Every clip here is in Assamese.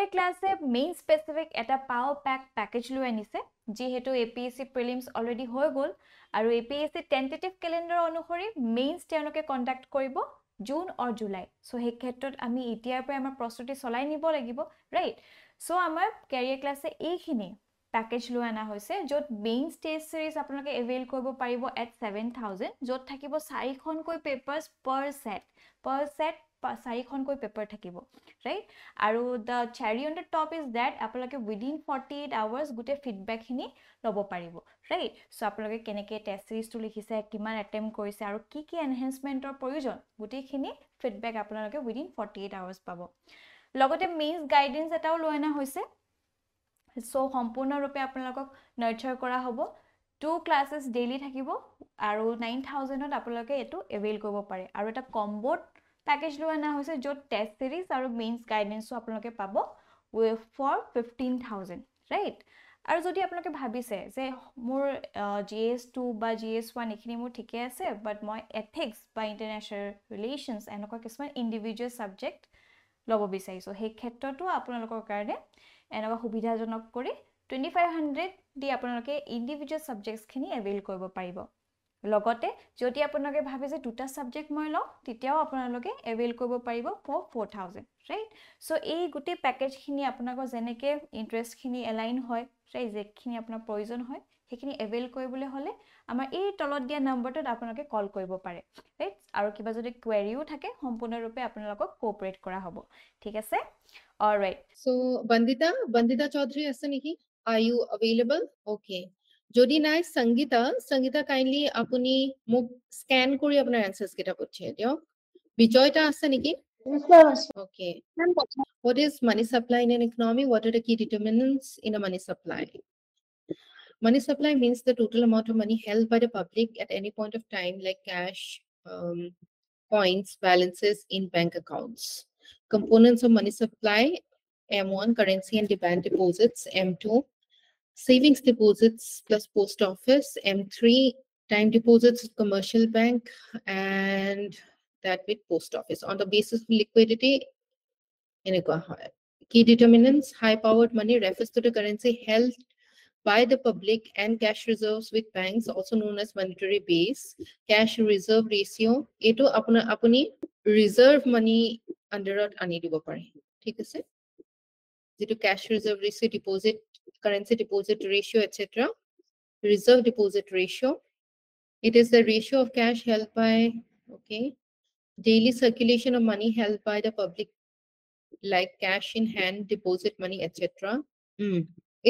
Career class main specific eta power pack package lu anise jehetu APSC prelims already hoy gol aru APSC tentative calendar অনুসৰি mains তেওঁলোকে conduct কৰিব June or July so he ক্ষেত্ৰত আমি এতিয়াৰ পৰা আমাৰ প্ৰস্তুতি চলাই নিব লাগিব right so আমাৰ career class এইখিনি package lu আনা হৈছে যত main test series আপোনালোকে avail কৰিব পাৰিব at 7000 যত থাকিব 4 খনকৈ papers per set 4 খনকৈ পেপাৰ থাকিব right আৰু the cherry on the top is that আপোনালোকে within 48 hours গুটে feedback খিনি লব পাৰিব right so আপোনালোকে কেনেকে test series টো লিখিছে কিমান attempt কৰিছে আৰু কি কি enhancementৰ প্ৰয়োজন গুটে খিনি feedback আপোনালোকে within 48 hours পাব লগতে means guidance এটাও লয়না হৈছে so সম্পূৰ্ণ ৰূপে আপোনালোকক nurture কৰা হ'ব 2 classes daily থাকিব আৰু 9000 ত আপোনালোকে এটো avail কৰিব পাৰে আৰু এটা combo package lu ana hoise jo test series aru mains guidance apnaloke pabo for 15000 right aru jodi apnaloke bhabise je mur GS2 ba GS1 ekhini mur thike ase but moi ethics ba international relations enoko kisman individual subject lobo bisaiso he khetrotu apnalokor karone enoko subidha jonok kori 2500 di apnaloke individual subjects khini avail koribo paribo লগতে যদি আপোনালোকে ভাবে যে দুটা সাবজেক্ট মই লও তেতিয়াও আপোনালোকে avail কৰিব পাৰিব for 4000 right so এই গুটি প্যাকেজ খিনি আপোনালোকৰ জেনেকে ইন্টাৰেষ্ট খিনি এলাইন হয় right যেখিনি আপোনাৰ প্ৰয়োজন হয় সেইখিনি avail কৰিবলৈ হলে আমাৰ এই তলত দিয়া নম্বৰটোত আপোনালোকে কল কৰিব পাৰে right আৰু কিবা যদি কোৱেৰিও থাকে সম্পূৰ্ণৰূপে আপোনালোকক কোঅপাৰেট কৰা হ'ব ঠিক আছে all right so bandita chaudhary আছে নেকি are you available okay যদি নাই সংগীতা কাইন্ডলি আপুনি মোক স্ক্যান কৰি আপোনাৰ আনসারস কেটা পঠিয়াই দিও বিজয়টা আছে নেকি okay what is money supply in an economy what are the key determinants in a money supply money supply means the total amount of money held by the public at any point of time like cash points balances in bank accounts components of money supply M1 currency and demand deposits M2 savings deposits plus post office M3 time deposits commercial bank and that with post office on the basis of liquidity key determinants high powered money refers to the currency held by the public and cash reserves with banks also known as monetary base cash reserve ratio eto apuni reserve money under ani dibo pare thik ase jeto cash reserve ratio deposit currency deposit ratio etc reserve deposit ratio it is the ratio of cash held by okay daily circulation of money held by the public like cash in hand deposit money etc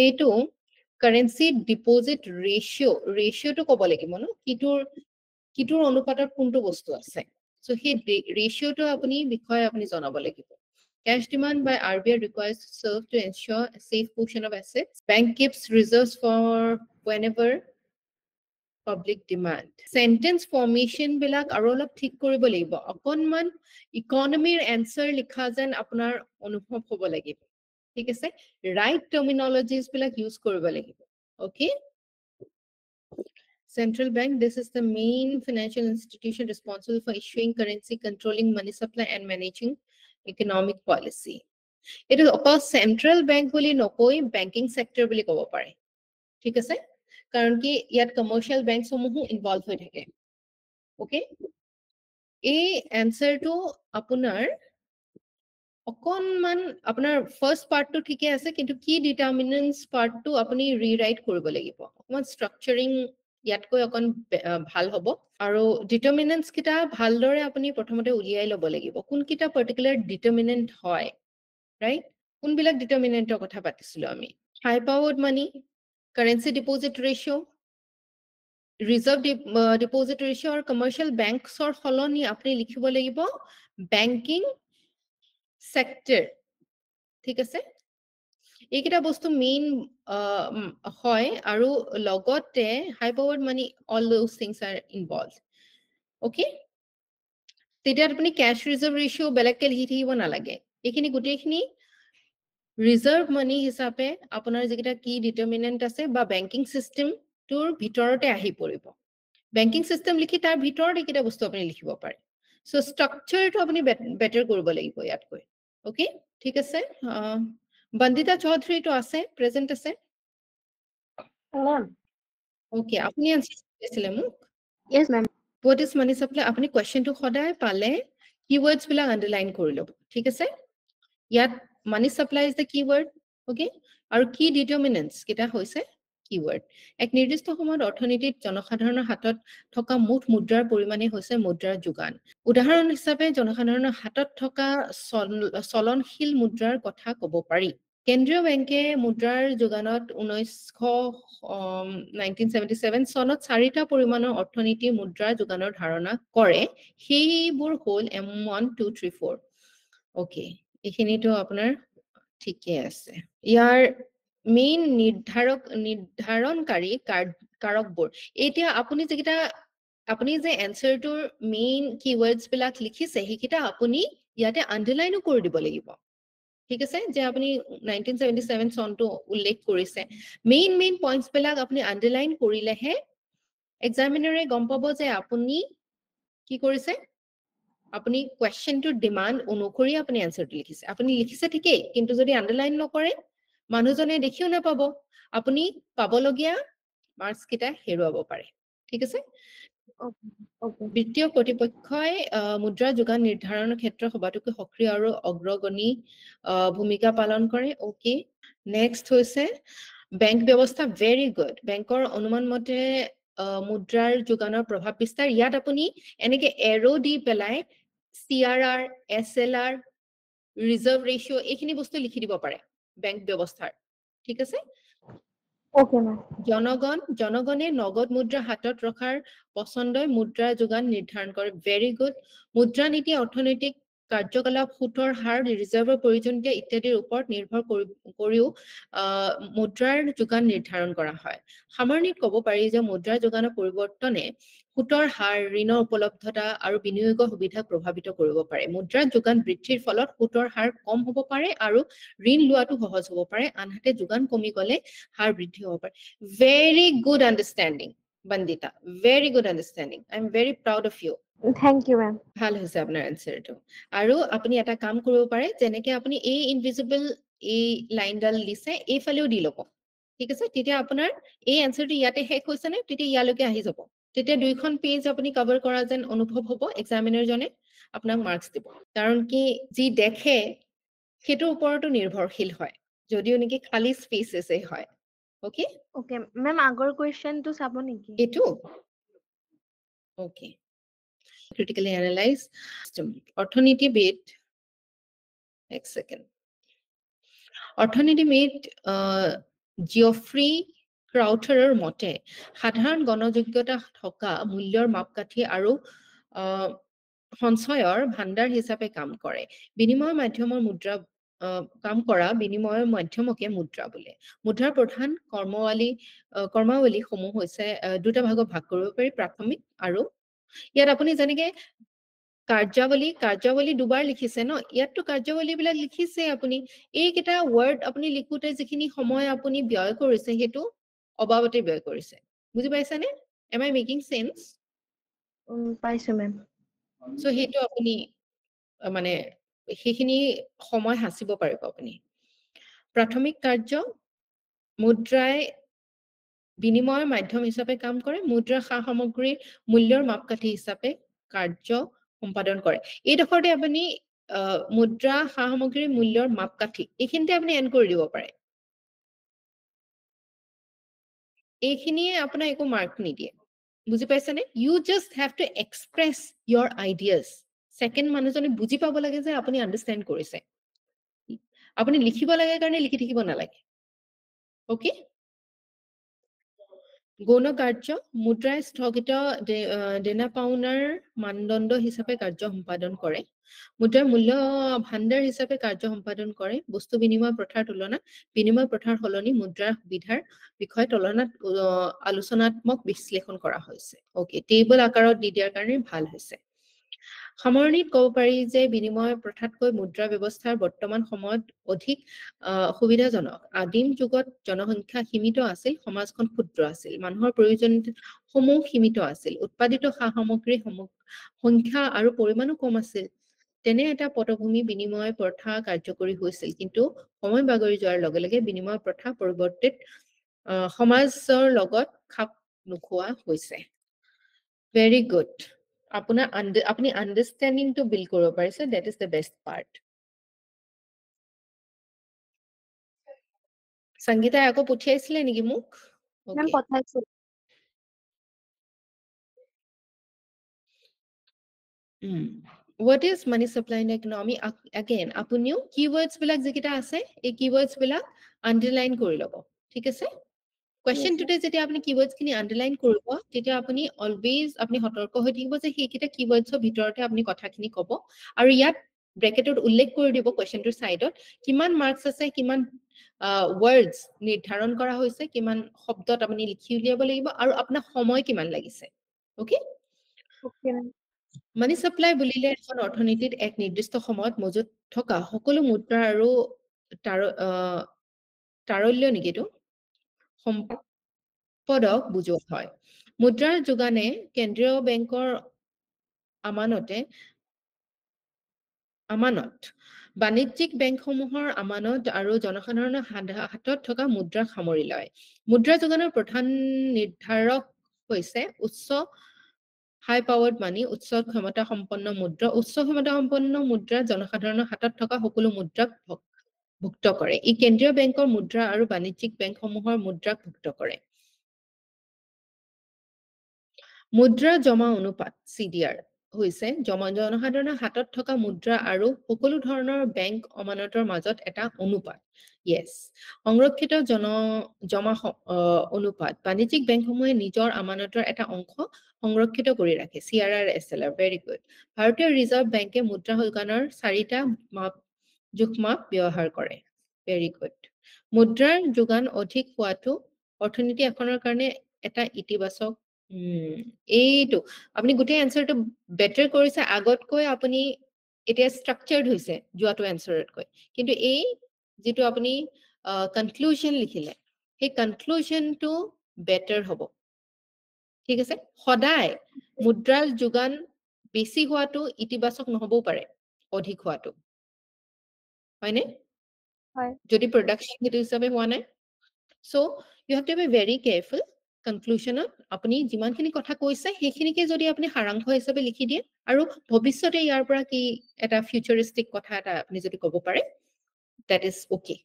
eto currency deposit ratio to kobo lagibo no kitur onupatar kuntu bostu ase so he ratio to apuni bikhoy apuni janabo lagibo cash demand by RBI requires to serve to ensure a safe portion of assets bank keeps reserves for whenever public demand sentence formation bilak aro olop thik koribo lagibo akonman economy answer likha jen apunar anubhob hobo lagibo ঠিক আছে right terminologies bilak use koribo lagibo okay central bank this is the main financial institution responsible for issuing currency controlling money supply and managing economic policy it is a central bank boli nokoi banking sector boli kobo pare ঠিক আছে কারণ কি ইয়াত কমার্শিয়াল ব্যাংক সমূহ ইনভলভ হৈ থাকে ওকে এই আনসারটো আপোনাৰ অকনমান আপোনাৰ ফাৰ্স্ট পাৰ্টটো ঠিকে আছে কিন্তু কি ডিটাৰমিনেন্টস পাৰ্টটো আপুনি ৰিৰাইট কৰিব লাগিব অকমান স্ট্ৰাকচাৰিং ইয়াতকৈ অকন ভাল হ'ব আৰু ডিটাৰমিনেন্টস কিটা ভালদৰে আপুনি প্ৰথমতে উলিয়াই ল'ব লাগিব কোন কিটা পাৰ্টিকুলাৰ ডিটাৰমিনেন্ট হয় ৰাইট কোন বিলাক ডিটাৰমিনেন্টৰ কথা পাতিছিলো আমি হাই powered money currency deposit ratio reserve deposit ratio or commercial banks or holoni apni likhibo lagibo banking sector thik ase ekita bostu main hoy aru logote high powered money all those things are involved okay তেতিয়া apni cash reserve ratio belak ke likhi thibo na lage ekhini guti ekhini reserve money hisabe apunar jekita key determinant ase ba banking system tur bhitorote ahi poribo banking system likhi tar bhitorote ekita bostu apni likhibo pare so structure to apni better koribo lagibo yatkoi okay thik ase Bandita Choudhury তো আছে, প্ৰেজেন্ট আছে? Ma'am. Okay, আপুনি answer দিছিলে মোক। Yes, ma'am. What is money supply? আপুনি কোৱেশ্চনটো সদায় পালে keywords বিলাক আন্ডাৰলাইন কৰি ল'ব, ঠিক আছে? ইয়াত money supply is the keyword, okay? আৰু key determinants কেইটা হৈছে keyword. এক নিৰ্দিষ্ট সময়ত অৰ্থনীতিত জনসাধাৰণৰ হাতত থকা মুঠ মুদ্ৰাৰ পৰিমাণে হৈছে মুদ্ৰাৰ যোগান। উদাহৰণ হিচাপে জনসাধাৰণৰ হাতত থকা চলনশীল মুদ্ৰাৰ কথা ক'ব পাৰি। কেন্দ্ৰীয় বেংকে মুদ্ৰাৰ যোগানত 1977 চনত 4টা পৰিমাণৰ অৰ্থনীতি মুদ্ৰা যোগানৰ ধাৰণা কৰে। সেইবোৰ হ'ল M1, 2, 3, 4। ওকে, এইখিনিতো আপোনাৰ ঠিকে আছে। ইয়াৰ মেইন নিৰ্ধাৰণকাৰী কাৰকবোৰ, এতিয়া আপুনি যেকেইটা আপুনি যে এনসাৰটোৰ মেইন কিৱৰ্ডছ বিলাক লিখিছে সেইকেইটা আপুনি ইয়াতে আন্ডাৰলাইনো কৰি দিব লাগিব, ঠিক আছে? যে আপুনি 1977 চনটো উল্লেখ কৰিছে, মেইন পইণ্টছ বিলাক আপুনি আন্ডাৰলাইন কৰিলেহে এক্সামিনাৰে গম পাব যে আপুনি কি কৰিছে, আপুনি কোৱেশ্চনটোৰ ডিমান্ড অনুসৰি আপুনি এনসাৰটো লিখিছে। আপুনি লিখিছে ঠিকেই, কিন্তু যদি আন্ডাৰলাইন নকৰে মানুহজনে দেখিও নাপাব, আপুনি পাবলগীয়া মাৰ্কছ কেইটা হেৰুৱাব পাৰে, ঠিক আছে? Okay. বিত্তীয় কৰ্তৃপক্ষই মুদ্ৰা যোগান নিৰ্ধাৰণৰ ক্ষেত্ৰত সবাতোকৈ সক্ৰিয় আৰু অগ্ৰগণী ভূমিকা পালন কৰে। ওকে, নেক্সট হৈছে বেংক ব্যৱস্থা। Very good. বেংকৰ অনুমান মতে মুদ্ৰাৰ যোগানৰ প্ৰভাৱ বিস্তাৰ। ইয়াত আপুনি এনেকে এৰো দি পেলাই CRR, SLR, ৰিজাৰ্ভ ৰেচিঅ' এইখিনি বস্তু লিখি দিব পাৰে বেংক ব্যৱস্থাৰ, ঠিক আছে? Okay, ma'am. জনগণে নগদ মুদ্ৰা হাতত ৰখাৰ পছন্দই মুদ্ৰা যোগান নিৰ্ধাৰণ কৰে। Very good. মুদ্ৰা নীতি অৰ্থনৈতিক কাৰ্যকলাপ, সুতৰ হাৰ, ৰিজাৰ্ভৰ প্ৰয়োজনীয়তা ইত্যাদিৰ ওপৰত নিৰ্ভৰ কৰিও মুদ্ৰাৰ যোগান নিৰ্ধাৰণ কৰা হয়। সামৰণিত ক'ব পাৰি যে মুদ্ৰা যোগানৰ পৰিৱৰ্তনে সুতৰ হাৰ, ঋণৰ উপলব্ধতা আৰু বিনিয়োগৰ সুবিধাক প্ৰভাৱিত কৰিব পাৰে। মুদ্ৰাৰ যোগান বৃদ্ধিৰ ফলত সুতৰ হাৰ কম হ'ব পাৰে আৰু ঋণ লোৱাটো সহজ হ'ব পাৰে, আনহাতে যোগান কমি গ'লে হাৰ বৃদ্ধি হ'ব পাৰে। Very good understanding Bandita, very good understanding. I am very proud of you. Thank you, ma'am. ভাল হৈছে আপোনাৰ এনসাৰটো। আৰু আপুনি এটা কাম কৰিব পাৰে, যেনেকে আপুনি এই ইনভিজিবল এই লাইনডাল দিছে এইফালেও দি ল'ব, ঠিক আছে? তেতিয়া আপোনাৰ এই এনসাৰটো ইয়াতে শেষ হৈছে নে, তেতিয়া ইয়ালৈকে আহি যাব। তেতিয়া 2খন পেজ আপুনি কভাৰ কৰা যেন অনুভৱ হ'ব, এক্সামিনাৰজনে আপোনাক মাৰ্কছ দিব। কাৰণ কি যি দেখে সেইটোৰ ওপৰতো নিৰ্ভৰশীল হয়, যদিও নেকি খালী স্পেচেছে হয়। Okay, Okay, ma'am. আগৰ question টো চাব নেকি? এইটো ওকে। ক্ৰিটিকেলি এনালাইজ অৰ্থনীতিবিদ, এক ছেকেণ্ড। অৰ্থনীতিবিদ জিঅফ্ৰী ক্ৰাউথাৰৰ মতে সাধাৰণ গণযোগ্যতা থকা মূল্যৰ মাপকাঠি আৰু সঞ্চয়ৰ ভাণ্ডাৰ হিচাপে কাম কৰে। বিনিময় মাধ্যমৰ মুদ্ৰা কাম কৰা বিনিময়ৰ মাধ্যমকে মুদ্ৰা বোলে। মুদ্ৰাৰ প্ৰধান কৰ্মাৱলীসমূহ হৈছে 2টা ভাগত ভাগ কৰিব পাৰি, প্ৰাথমিক আৰু ইয়াত আপুনি যেনেকে কাৰ্যাৱলী 2বাৰ লিখিছে ন, ইয়াততো কাৰ্যাৱলী বিলাক লিখিছে আপুনি। এইকেইটা ৱৰ্ড আপুনি লিখোতে যিখিনি সময় আপুনি ব্যয় কৰিছে সেইটো অবাবতে ব্যয় কৰিছে, বুজি পাইছানে? এম আই মেকিং চেন্স? পাইছো, ma'am. চ' সেইটো আপুনি মানে সেইখিনি সময় সাঁচিব পাৰিব আপুনি। প্ৰাথমিক কাৰ্য, মুদ্ৰাই বিনিময়ৰ মাধ্যম হিচাপে কাম কৰে, মুদ্ৰা সা সামগ্ৰীৰ মূল্যৰ মাপকাঠি হিচাপে কাৰ্য সম্পাদন কৰে। এইডোখৰতে আপুনি মুদ্ৰা সা সামগ্ৰীৰ মূল্যৰ মাপকাঠি এইখিনিতে আপুনি এণ্ড কৰি দিব পাৰে। এইখিনিয়ে আপোনাৰ একো মাৰ্ক নিদিয়ে, বুজি পাইছেনে? You just have to express your ideas. Second মানুহজনে বুজি পাব লাগে যে আপুনি আণ্ডাৰষ্টেণ্ড কৰিছে। আপুনি লিখিব লাগে কাৰণে লিখি থাকিব নালাগে, অ'কে? গৌণ কাৰ্য, মুদ্ৰাই স্থগিত দেনা পাওনাৰ মানদণ্ড হিচাপে কাৰ্য সম্পাদন কৰে। মুদ্ৰাৰ মূল্য ভাণ্ডাৰ হিচাপে কাৰ্য সম্পাদন কৰে। বস্তু বিনিময় প্ৰথাৰ তুলনাত বিনিময় প্ৰথাৰ সলনি মুদ্ৰাৰ সুবিধাৰ বিষয়ে আলোচনাত্মক বিশ্লেষণ কৰা হৈছে। অ'কে, টেবুল আকাৰত দি দিয়াৰ কাৰণে ভাল হৈছে। সামৰণিত ক'ব পাৰি যে বিনিময় প্ৰথাতকৈ মুদ্ৰা ব্যৱস্থাৰ বৰ্তমান সময়ত অধিক সুবিধাজনক। আদিম যুগত জনসংখ্যা সীমিত আছিল, সমাজখন ক্ষুদ্ৰ আছিল, মানুহৰ প্ৰয়োজনীয়তাসমূহ সীমিত আছিল, উৎপাদিত সা সামগ্ৰীৰ সংখ্যা আৰু পৰিমাণো কম আছিল। তেনে এটা পটভূমি বিনিময় প্ৰথা কাৰ্যকৰী হৈছিল কিন্তু সময় বাগৰি যোৱাৰ লগে লগে বিনিময় প্ৰথা পৰিৱৰ্তিত সমাজৰ লগত খাপ নোখোৱা হৈছে ভেৰি গুড আপোনাৰ আপুনি আণ্ডাৰষ্টেণ্ডিংটো বিল্ড কৰিব পাৰিছে that is the best part সংগীতাই আকৌ পঠিয়াইছিলে নেকি মোক মেম পঠাইছো What is money supply in economy? Again, আপুনিও keywords বিলাক যেকেইটা আছে এই keywords বিলাক underline কৰি ল'ব ঠিক আছে question today যেতিয়া আপুনি keywords খিনি underline কৰিব তেতিয়া আপুনি always আপুনি সতৰ্ক হৈ থাকিব যে সেইকেইটা keywordsৰ ভিতৰতে আপুনি কথাখিনি ক'ব আৰু ইয়াত ব্ৰেকেটত উল্লেখ কৰি দিব questionটোৰ সাইডত কিমান মাৰ্কস আছে কিমান words নিৰ্ধাৰণ কৰা হৈছে কিমান শব্দত আপুনি লিখি উলিয়াব লাগিব আৰু আপোনাৰ সময় কিমান লাগিছে ওকে ওকে মেম মানি সাপ্লাই বুলিলে এখন অৰ্থনীতিত এক নিৰ্দিষ্ট সময়ত মজুত থকা সকলো মুদ্ৰা আৰু তাৰল্য নেকি এইটো সম্পদক বুজোৱা হয় মুদ্ৰাৰ যোগানে কেন্দ্ৰীয় বেংকৰ আমানত বাণিজ্যিক বেংকসমূহৰ আমানত আৰু জনসাধাৰণৰ হাতত থকা মুদ্ৰা সামৰি লয় মুদ্ৰা যোগানৰ প্ৰধান নিৰ্ধাৰক হৈছে উচ্চ হাই পাৱাৰ্ড মানি উচ্চ ক্ষমতা সম্পন্ন মুদ্ৰা জনসাধাৰণৰ হাতত থকা সকলো মুদ্ৰাক ভুক্ত কৰে ই কেন্দ্ৰীয় বেংকৰ মুদ্ৰা আৰু বাণিজ্যিক বেংকসমূহৰ মুদ্ৰাক ভুক্ত কৰে মুদ্ৰা জমা অনুপাত CDR হৈছে জনসাধাৰণৰ হাতত থকা মুদ্ৰা আৰু সকলো ধৰণৰ বেংক অমানতৰ মাজত এটা অনুপাত yes সংৰক্ষিত জমা অনুপাত বাণিজ্যিক বেংকসমূহে নিজৰ আমানতৰ এটা অংশ সংৰক্ষিত কৰি ৰাখে CRR SLR very good ভাৰতীয় ৰিজাৰ্ভ বেংকে মুদ্ৰা যোগানৰ 4টা জোখমাপ ব্যৱহাৰ কৰে very good মুদ্ৰাৰ যোগান অধিক হোৱাটো অৰ্থনীতি এখনৰ কাৰণে এটা ইতিবাচক এইটো আপুনি গোটেই এনসাৰটো বেটাৰ কৰিছে আগতকৈ আপুনি এটা স্ট্ৰাকচাৰড হৈছে যোৱাটো এনসাৰতকৈ কিন্তু এই যেটো আপুনি কনক্লুজন লিখিলে সেই কনক্লুজনটো বেটাৰ হ'ব ঠিক আছে সদায় মুদ্ৰাৰ যোগান বেছি হোৱাটো ইতিবাচক নহবও পাৰে অধিক হোৱাটো হয়নে হয় যদি প্ৰডাকশন যেটো হিচাপে হোৱা নাই so you have to be very careful কনক্লুজনত আপুনি যিমানখিনি কথা কৈছে সেইখিনিকে যদি আপুনি সাৰাংশ হিচাপে লিখি দিয়ে আৰু ভৱিষ্যতে ইয়াৰ পৰা কি এটা ফিউচাৰিষ্টিক কথা এটা আপুনি যদি ক'ব পাৰে that is okay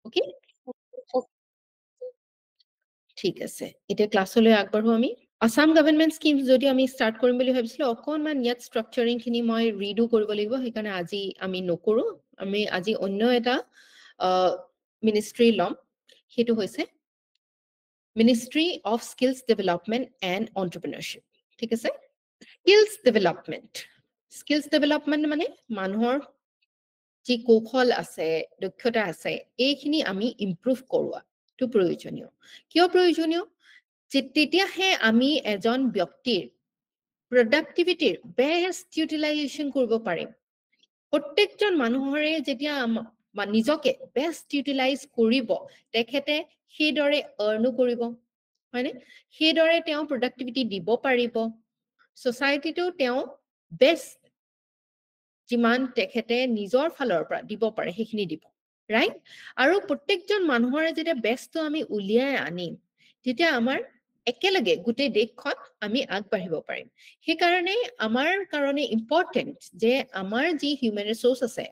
okay ঠিক আছে এতিয়া ক্লাছলৈ আগবাঢ়ো আমি আসাম গভৰ্ণমেণ্ট স্কিমছ যদি আমি ষ্টাৰ্ট কৰিম বুলি ভাবিছিলো অকনমান ইয়াত ষ্ট্ৰাকচাৰিং খিনি মই ৰিডো কৰিব লাগিব সেইকাৰণে আজি আমি নকৰো আমি আজি অন্য এটা মিনিষ্ট্ৰি লম সেইটো হৈছে Ministry of Skills Development and Entrepreneurship ঠিক আছে Skills Development মানে মানুহৰ যি কৌশল আছে দক্ষতা আছে এইখিনি আমি ইমপ্ৰুভ কৰোৱা তো প্ৰয়োজনীয় কিয় প্ৰয়োজনীয় তেতিয়াহে আমি এজন ব্যক্তিৰ প্ৰডাক্টিভিটিৰ বেষ্ট ইউটিলাইজেশন কৰিব পাৰিম প্ৰত্যেকজন মানুহৰে যেতিয়া নিজকে বেষ্ট ইউটিলাইজ কৰিব তেখেতে সেইদৰে আৰ্নো কৰিব হয়নে সেইদৰে তেওঁ প্ৰডাক্টিভিটি দিব পাৰিব সোসাইটিটো তেওঁ বেষ্ট যিমান তেখেতে নিজৰ ফালৰ পৰা দিব পাৰে সেইখিনি দিব ৰাইট আৰু প্ৰত্যেকজন মানুহৰে যেতিয়া বেষ্টটো আমি উলিয়াই আনিম তেতিয়া আমাৰ একেলগে গোটেই দেশখন আমি আগবাঢ়িব পাৰিম সেই কাৰণে আমাৰ কাৰণে ইম্পৰ্টেন্ট যে আমাৰ যি হিউম্যান ৰিসোৰ্স আছে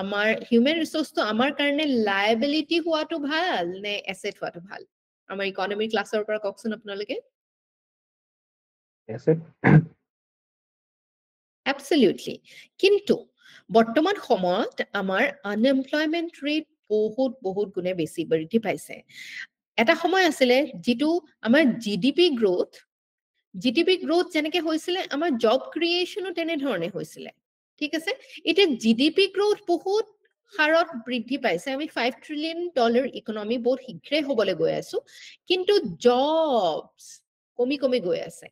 আমাৰ হিউম্যান ৰিসোৰ্সটো আমাৰ কাৰণে লায়াবিলিটি হোৱাটো ভাল নে এসেট হোৱাটো ভাল আমাৰ ইকোনমি ক্লাছৰ পৰা কওকচোন আপোনালোকে Asset. Absolutely. কিন্তু বৰ্তমান সময়ত আমাৰ আনএমপ্লয়মেন্ট ৰেট বহুত গুণে বেছি বৃদ্ধি পাইছে এটা সময় আছিল যেটো আমাৰ জিডিপি গ্ৰোথ যেনেকৈ হৈছিল আমাৰ জব ক্ৰিয়েচনো তেনে ধৰণে হৈছিল ঠিক আছে এটা জিডিপি গ্ৰোথ বহুত হাৰত বৃদ্ধি পাইছে আমি $5 ট্ৰিলিয়ন ইকোনমি বহুত শীঘ্ৰে হ'বলৈ গৈ আছো কিন্তু জবছ কমি গৈ আছে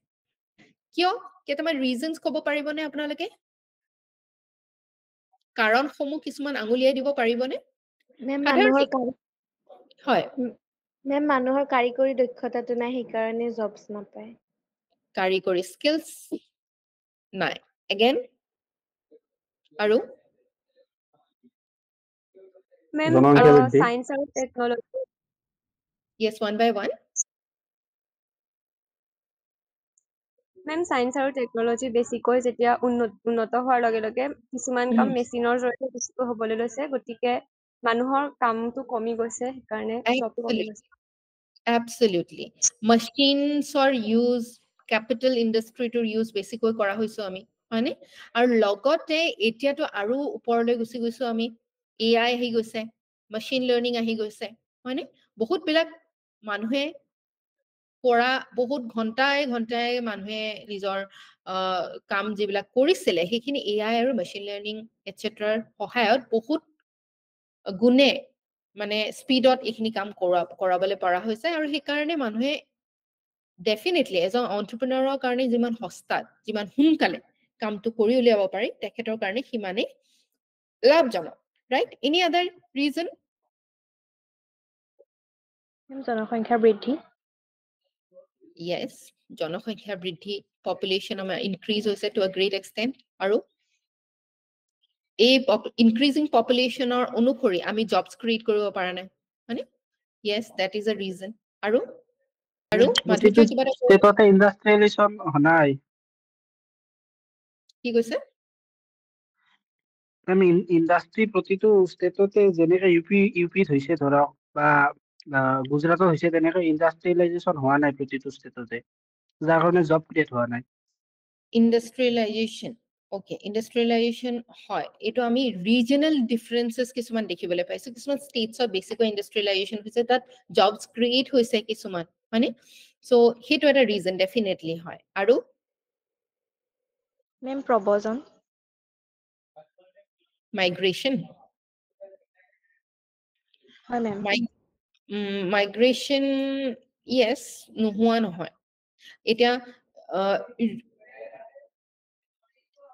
কিয় কেইটামান ৰিজনস ক'ব পাৰিবনে আপোনালোকে কাৰণসমূহ কিছুমান আঙুলিয়াই দিব পাৰিবনে মেম হয় মানুহৰ কাৰিকৰী দক্ষতাটো নাই সেইকাৰণে জবছ নাপায় কাৰিকৰী স্কিলছ নাই again আৰু Ma'am, জনসংখ্যা বৃদ্ধি science and technology. yes one by one Ma'am, science and technology বেছিকৈ যেতিয়া উন্নত হোৱাৰ লগে লগে কিছুমান কাম মেচিনৰ জৰিয়তে বেছিকৈ হ'বলৈ লৈছে গতিকে মানুহৰ কামটো কমি গৈছে সেইকাৰণে জব কমি গৈছে absolutely machines or use capital industry to use বেছিকৈ কৰা হৈছো আমি হয়নে আৰু লগতে এতিয়াতো আৰু ওপৰলৈ গুছি গৈছো আমি AI আহি গৈছে machine learning আহি গৈছে হয়নে বহুত বিলাক মানুহে পৰা বহুত ঘন্টাই মানুহে নিজৰ কাম যিবিলাক কৰিছিলে সেইখিনি AI আৰু machine learning etc সহায়ত বহুত গুণে মানে স্পিডত এইখিনি কাম কৰাবলৈ পৰা হৈছে আৰু সেই কাৰণে মানুহে ডেফিনেটলি এজন এন্টাৰপ্ৰেনাৰৰ কাৰণে যিমান সস্তাত যিমান সোনকালে কামটো কৰি উলিয়াব পাৰি তেখেতৰ কাৰণে সিমানে লাভজনক ৰাইট এনি আদাৰ ৰিজন জনসংখ্যা বৃদ্ধি yes জনসংখ্যা বৃদ্ধি পপুলেশ্যন আমাৰ ইনক্ৰিজ হৈছে টু আ গ্ৰেট এক্সটেন্ট আৰু এই ইনক্ৰিজিং পপুলেশ্যনৰ অনুসৰি আমি জবছ ক্ৰিয়েট কৰিব পৰা নাই মানে yes that is a reason আৰু প্ৰতিটো ষ্টেটতে ইণ্ডাষ্ট্ৰিয়েলাইজেশ্যন নাই কি কৈছে আমি ইণ্ডাষ্ট্ৰি প্ৰতিটো ষ্টেটতে যেনেকৈ ইউপিত হৈছে ধৰক বা গুজৰাটত হৈছে তেনেকৈ ইণ্ডাষ্ট্ৰিয়েলাইজেশ্যন হোৱা নাই প্ৰতিটো ষ্টেটতে যাৰ কাৰণে জব ক্ৰিয়েট হোৱা নাই ইণ্ডাষ্ট্ৰিয়েলাইজেশ্যন okay industrialization হয় এটো আমি ৰিজনাল ডিফাৰেন্সেস কিছুমান দেখিবলৈ পাইছো কিছুমান ষ্টেটছত বেছিকৈ ইণ্ডাষ্ট্ৰিয়েলাইজেশ্যন হৈছে তাত জবছ ক্ৰিয়েট হৈছে কিছুমান মানে সো হেটো এটা ৰিজন ডেফিনেটলি হয় আৰু মেম প্ৰবজন মাইগ্ৰেশ্যন হয় মেম মাইগ্ৰেশ্যন yes নোহোৱা নহয় এতিয়া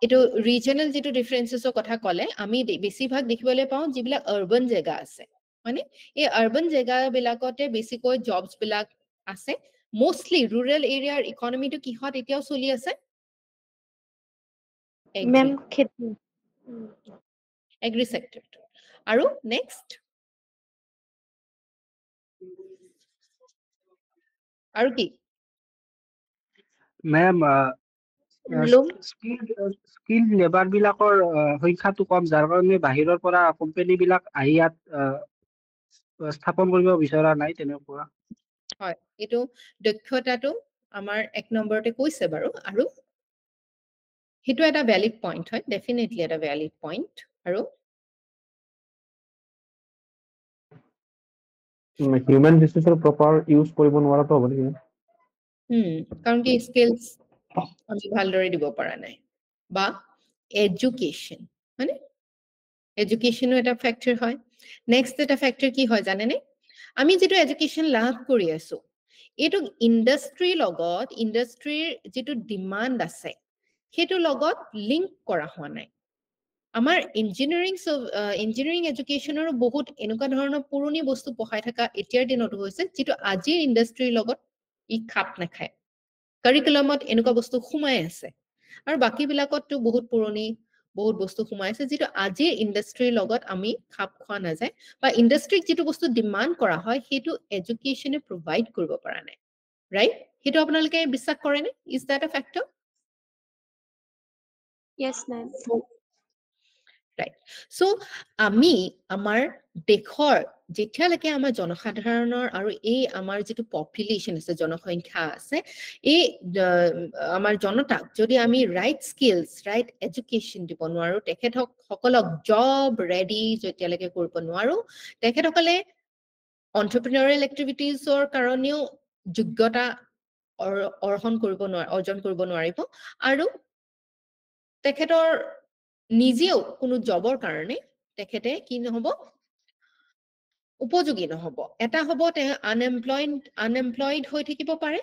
এটো ৰিজনাল যেটো ডিফাৰেন্সেসৰ কথা ক'লে আমি বেছিভাগ দেখিবলৈ পাওঁ যিবিলাক আৰবান জেগা আছে মানে এই আৰবান জেগা বিলাকতে বেছিকৈ জবছ বিলাক আছে মোস্টলি ৰুৰাল এৰিয়াৰ ইকনমিটো কিহত এতিয়াও চলি আছে মেম খেতি এগ্ৰি সেক্টৰ আৰু নেক্সট আৰু কি মেম লুম স্কিল লেবাৰ বিলাকৰ সংখ্যাটো কম যাৰ কাৰণে বাহিৰৰ পৰা কোম্পানী বিলাক আহি ইয়াত স্থাপন কৰিব বিচৰা নাই তেনেকুৱা হয় এটো দক্ষতাটো আমাৰ এক নম্বৰতে কৈছে বাৰু আৰু হেটো এটা ভ্যালিড পইণ্ট হয় ডেফিনেটলি এটা ভ্যালিড পইণ্ট আৰু হিউম্যান ৰিসোৰ্সৰ প্ৰপাৰ ইউজ কৰিব নোৱাৰাটো হ'ব নেকি কাৰণ কি স্কিলছ আমি ভালদৰে দিব পৰা নাই বা এডুকেশ্যন মানে এডুকেশ্যনো এটা ফ্যাক্টৰ হয় নেক্সট এটা ফ্যাক্টৰ কি হয় জানেনে আমি যেটো এডুকেশ্যন লাভ কৰি আছো এটো ইণ্ডাষ্ট্ৰিৰ লগত ইণ্ডাষ্ট্ৰিৰ যেটো ডিমান্ড আছে হেটো লগত লিংক কৰা হোৱা নাই আমাৰ ইঞ্জিনিয়াৰিং এডুকেশ্যনৰ বহুত এনেকুৱা ধৰণৰ পুৰণি বস্তু পঢ়াই থকা এতিয়াৰ দিনত হৈছে যেটো আজিৰ ইণ্ডাষ্ট্ৰিৰ লগত ই খাপ নাখায় কাৰিকুলামত এনেকুৱা বস্তু সোমাই আছে আৰু বাকি বিলাকতটো বহুত পুৰণি বহুত বস্তু সোমাই আছে যেটো আজিৰ ইণ্ডাষ্ট্ৰিৰ লগত আমি খাপ খোৱা নাযায় বা ইণ্ডাষ্ট্ৰিক যেটো বস্তু ডিমান্ড কৰা হয় হেটো এডুকেশ্যনে প্ৰভাইড কৰিব পৰা নাই ৰাইট হেটো আপোনালোকে বিশ্বাস কৰেনে is that a factor yes ma'am right so আমি আমাৰ দেশৰ যেতিয়ালৈকে আমাৰ জনসাধাৰণৰ আৰু এই আমাৰ যেটো পপুলেশ্যন আছে জনসংখ্যা আছে এই আমাৰ জনতাক যদি আমি ৰাইট স্কিলছ ৰাইট এডুকেশ্যন দিব নোৱাৰো তেখেতসকলক জব ৰেডি যেতিয়ালৈকে কৰিব নোৱাৰো তেখেতসকলে এন্টাৰপ্ৰেনিউৰিয়েল এক্টিভিটিজৰ কাৰণেও যোগ্যতা অৰ্জন কৰিব নোৱাৰিব আৰু তেখেতৰ নিজেও কোনো জবৰ কাৰণে তেখেতে কি নহব উপযোগী নহব এটা হ'ব তে আনএমপ্লয়েড হৈ থাকিব পাৰে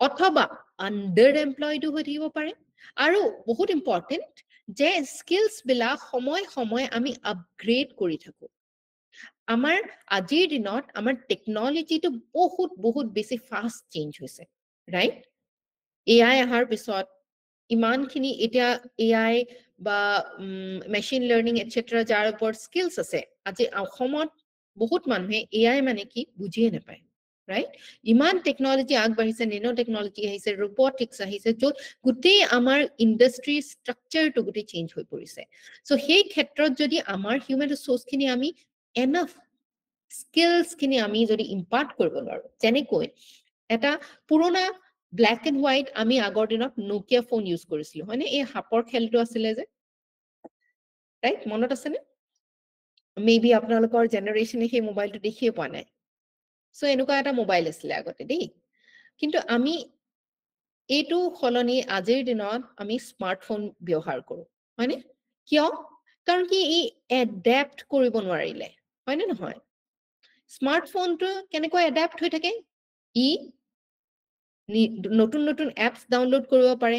অথবা আন্ডাৰ এমপ্লয়েডো হৈ থাকিব পাৰে আৰু বহুত ইম্পৰ্টেন্ট যে স্কিলছ বিলাক সময় আমি আপগ্ৰেড কৰি থাকো আমাৰ আজিৰ দিনত আমাৰ টেকনলজিটো বহুত বেছি ফাষ্ট চেঞ্জ হৈছে ৰাইট AI আহাৰ পিছত ইমানখিনি এতিয়া AI বা মেচিন লাৰ্নিং এটচেট্ৰা যাৰ ওপৰত স্কিলছ আছে আজি অসমত বহুত মানুহে এআই মানে কি বুজিয়ে নাপায় ৰাইট ইমান টেকনলজি আগবাঢ়িছে নেনো টেকনলজি আহিছে ৰবটিক্স আহিছে য'ত গোটেই আমাৰ ইণ্ডাষ্ট্ৰি ষ্ট্ৰাকচাৰটো গোটেই চেঞ্জ হৈ পৰিছে চ' সেই ক্ষেত্ৰত যদি আমাৰ হিউমেন ৰিচোৰ্চখিনি আমি এনাফ স্কিলছখিনি আমি যদি ইম্পাৰ্ট কৰিব নোৱাৰো যেনেকৈ এটা পুৰণা ব্লেক এণ্ড হোৱাইট আমি আগৰ দিনত নোকিয়া ফোন ইউজ কৰিছিলো হয়নে এই সাপৰ খেলটো আছিলে যে ৰাইট মনত আছেনে মেবি আপোনালোকৰ জেনেৰেশ্যনে সেই মোবাইলটো দেখিয়ে পোৱা নাই চ' এনেকুৱা এটা মোবাইল আছিলে আগতে দেই কিন্তু আমি এইটো সলনি আজিৰ দিনত আমি স্মাৰ্টফোন ব্যৱহাৰ কৰো হয়নে কিয় কাৰণ কি ই এডাপ্ট কৰিব নোৱাৰিলে হয়নে নহয় স্মাৰ্টফোনটো কেনেকৈ এডাপ্ট হৈ থাকে ই নতুন নতুন এপছ ডাউনলোড কৰিব পাৰে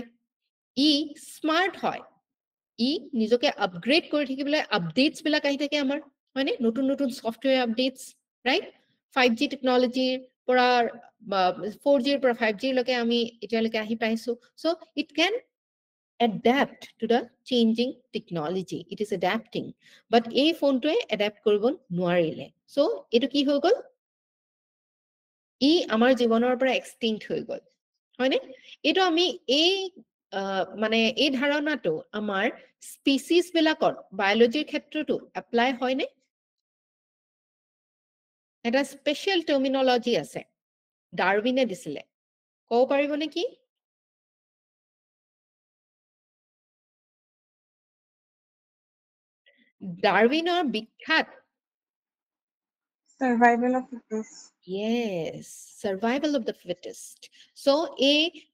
ই স্মাৰ্ট হয় ই নিজকে আপগ্ৰেড কৰি থাকিবলৈ আপডেটছ বিলাক আহি থাকে আমাৰ হয়নে নতুন নতুন সফটৱেৰ আপডেটছ ৰাইট 5G টেকনলজিৰ পৰা 4G ৰ পৰা 5G লৈকে আমি এতিয়ালৈকে আহি পাইছো so it can adapt to the changing technology it is adapting but এই ফোনটোৱে adapt কৰিব নোৱাৰিলে so এইটো কি হৈ গ'ল ই আমাৰ জীৱনৰ পৰা এক্সটিংক্ট হৈ গ'ল হয়নে এইটো আমি এই মানে এই ধাৰণাটো আমাৰ স্পিচিছ বিলাকত বায়োলজিৰ ক্ষেত্ৰতো এপ্লাই হয়নে এটা স্পেচিয়েল টাৰ্মিনলজি আছে ডাৰউইনে দিছিলে ক'ব পাৰিব নেকি ডাৰউইনৰ বিখ্যাত Survival of the fittest. Yes, survival of the fittest. So, a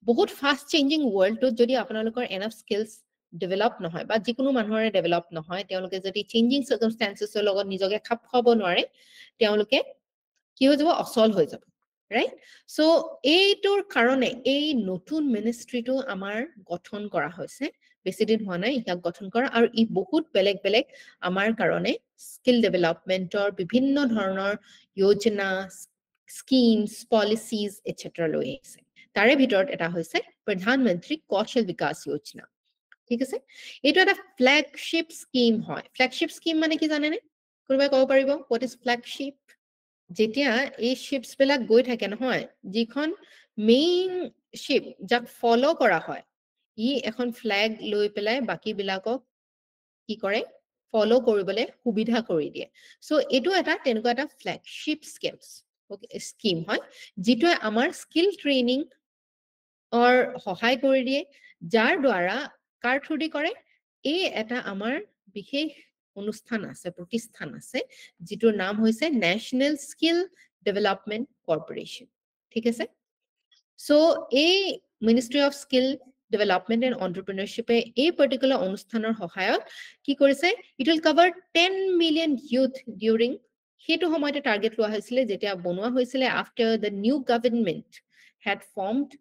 বহুত fast changing world to যদি আপোনালোকৰ enough skills develop নহয় বা যিকোনো মানুহৰে develop নহয় তেওঁলোকে যদি changing circumstances লগত নিজকে খাপ খুৱাব নোৱাৰে তেওঁলোকে কি হৈ যাব অচল হৈ যাব right so এইটোৰ কাৰণে এই নতুন মিনিষ্ট্ৰিটো আমাৰ গঠন কৰা হৈছে বেছি দিন হোৱা নাই ইয়াক গঠন কৰা আৰু ই বহুত বেলেগ বেলেগ আমাৰ কাৰণে স্কিল ডেভেলপমেন্টৰ বিভিন্ন ধৰণৰ যোজনা স্কিমছ পলিচিজ এটচেট্ৰা লৈ আহিছে তাৰে ভিতৰত এটা হৈছে প্ৰধানমন্ত্ৰী কৌশল বিকাশ যোজনা ঠিক আছে এইটো এটা ফ্ল্যাগশিপ স্কিম হয় ফ্ল্যাগশিপ স্কিম মানে কি জানেনে কোনোবাই ক'ব পাৰিব হোৱাট ইজ ফ্ল্যাগশিপ যেতিয়া এই শিপছ বিলাক গৈ থাকে নহয় যিখন মেইন শিপ যাক ফলো কৰা হয় ই এখন ফ্ল্যাগ লৈ পেলাই বাকি বিলাকক কি কৰে ফলো কৰিবলৈ সুবিধা কৰি দিয়ে সো এটো এটা তেনেকুৱা এটা ফ্ল্যাগশিপ স্কিম হয় যিটোৱে আমাৰ স্কিল ট্ৰেইনিং অৰ সহায় কৰি দিয়ে যাৰ দ্বাৰা কাৰ থ্ৰুদি কৰে এই এটা আমাৰ বিশেষ অনুষ্ঠান আছে প্ৰতিষ্ঠান আছে যিটোৰ নাম হৈছে নেশনেল স্কিল ডেভেলপমেন্ট কৰ্পোৰেচন ঠিক আছে সো এই ministry of skill development and এণ্টাৰপ্ৰেনাৰশ্বিপে এই পাৰ্টিকুলাৰ অনুষ্ঠানৰ সহায়ত কি কৰিছে it will cover 10 million youth during সেইটো সময়তে টাৰ্গেট লোৱা হৈছিলে যেতিয়া বনোৱা হৈছিলে after the new government had formed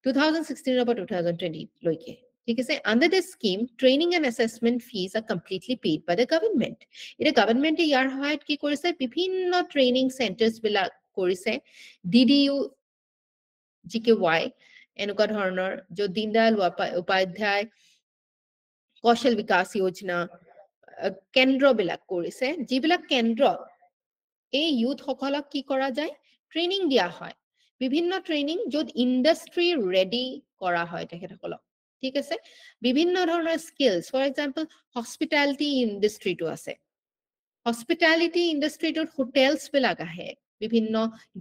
2016 about 2020 লৈকে ঠিক আছে under this scheme training and assessment fees are completely paid by the government এটা গভৰ্ণমেন্টে ইয়াৰ সহায়ত কি কৰিছে বিভিন্ন ট্ৰেইনিং চেন্টাৰছ বিলাক কৰিছে DDU GKY এনেকুৱা ধৰণৰ য'ত দীনদয়াল উপাধ্যায় কৌশল বিকাশ যোজনা কেন্দ্ৰ বিলাক কৰিছে যিবিলাক কেন্দ্ৰ এই ইউথ সকলক কি কৰা যায় ট্ৰেইনিং দিয়া হয় বিভিন্ন ট্ৰেইনিং য'ত ইন্ডাষ্ট্ৰি ৰেডি কৰা হয় তেখেতসকলক ঠিক আছে বিভিন্ন ধৰণৰ স্কিলছ ফৰ এক্সাম্পল হস্পিটালিটি ইন্ডাষ্ট্ৰিটো আছে হস্পিটালিটি ইন্ডাষ্ট্ৰিটোত হোটেলছ বিলাক আহে বিভিন্ন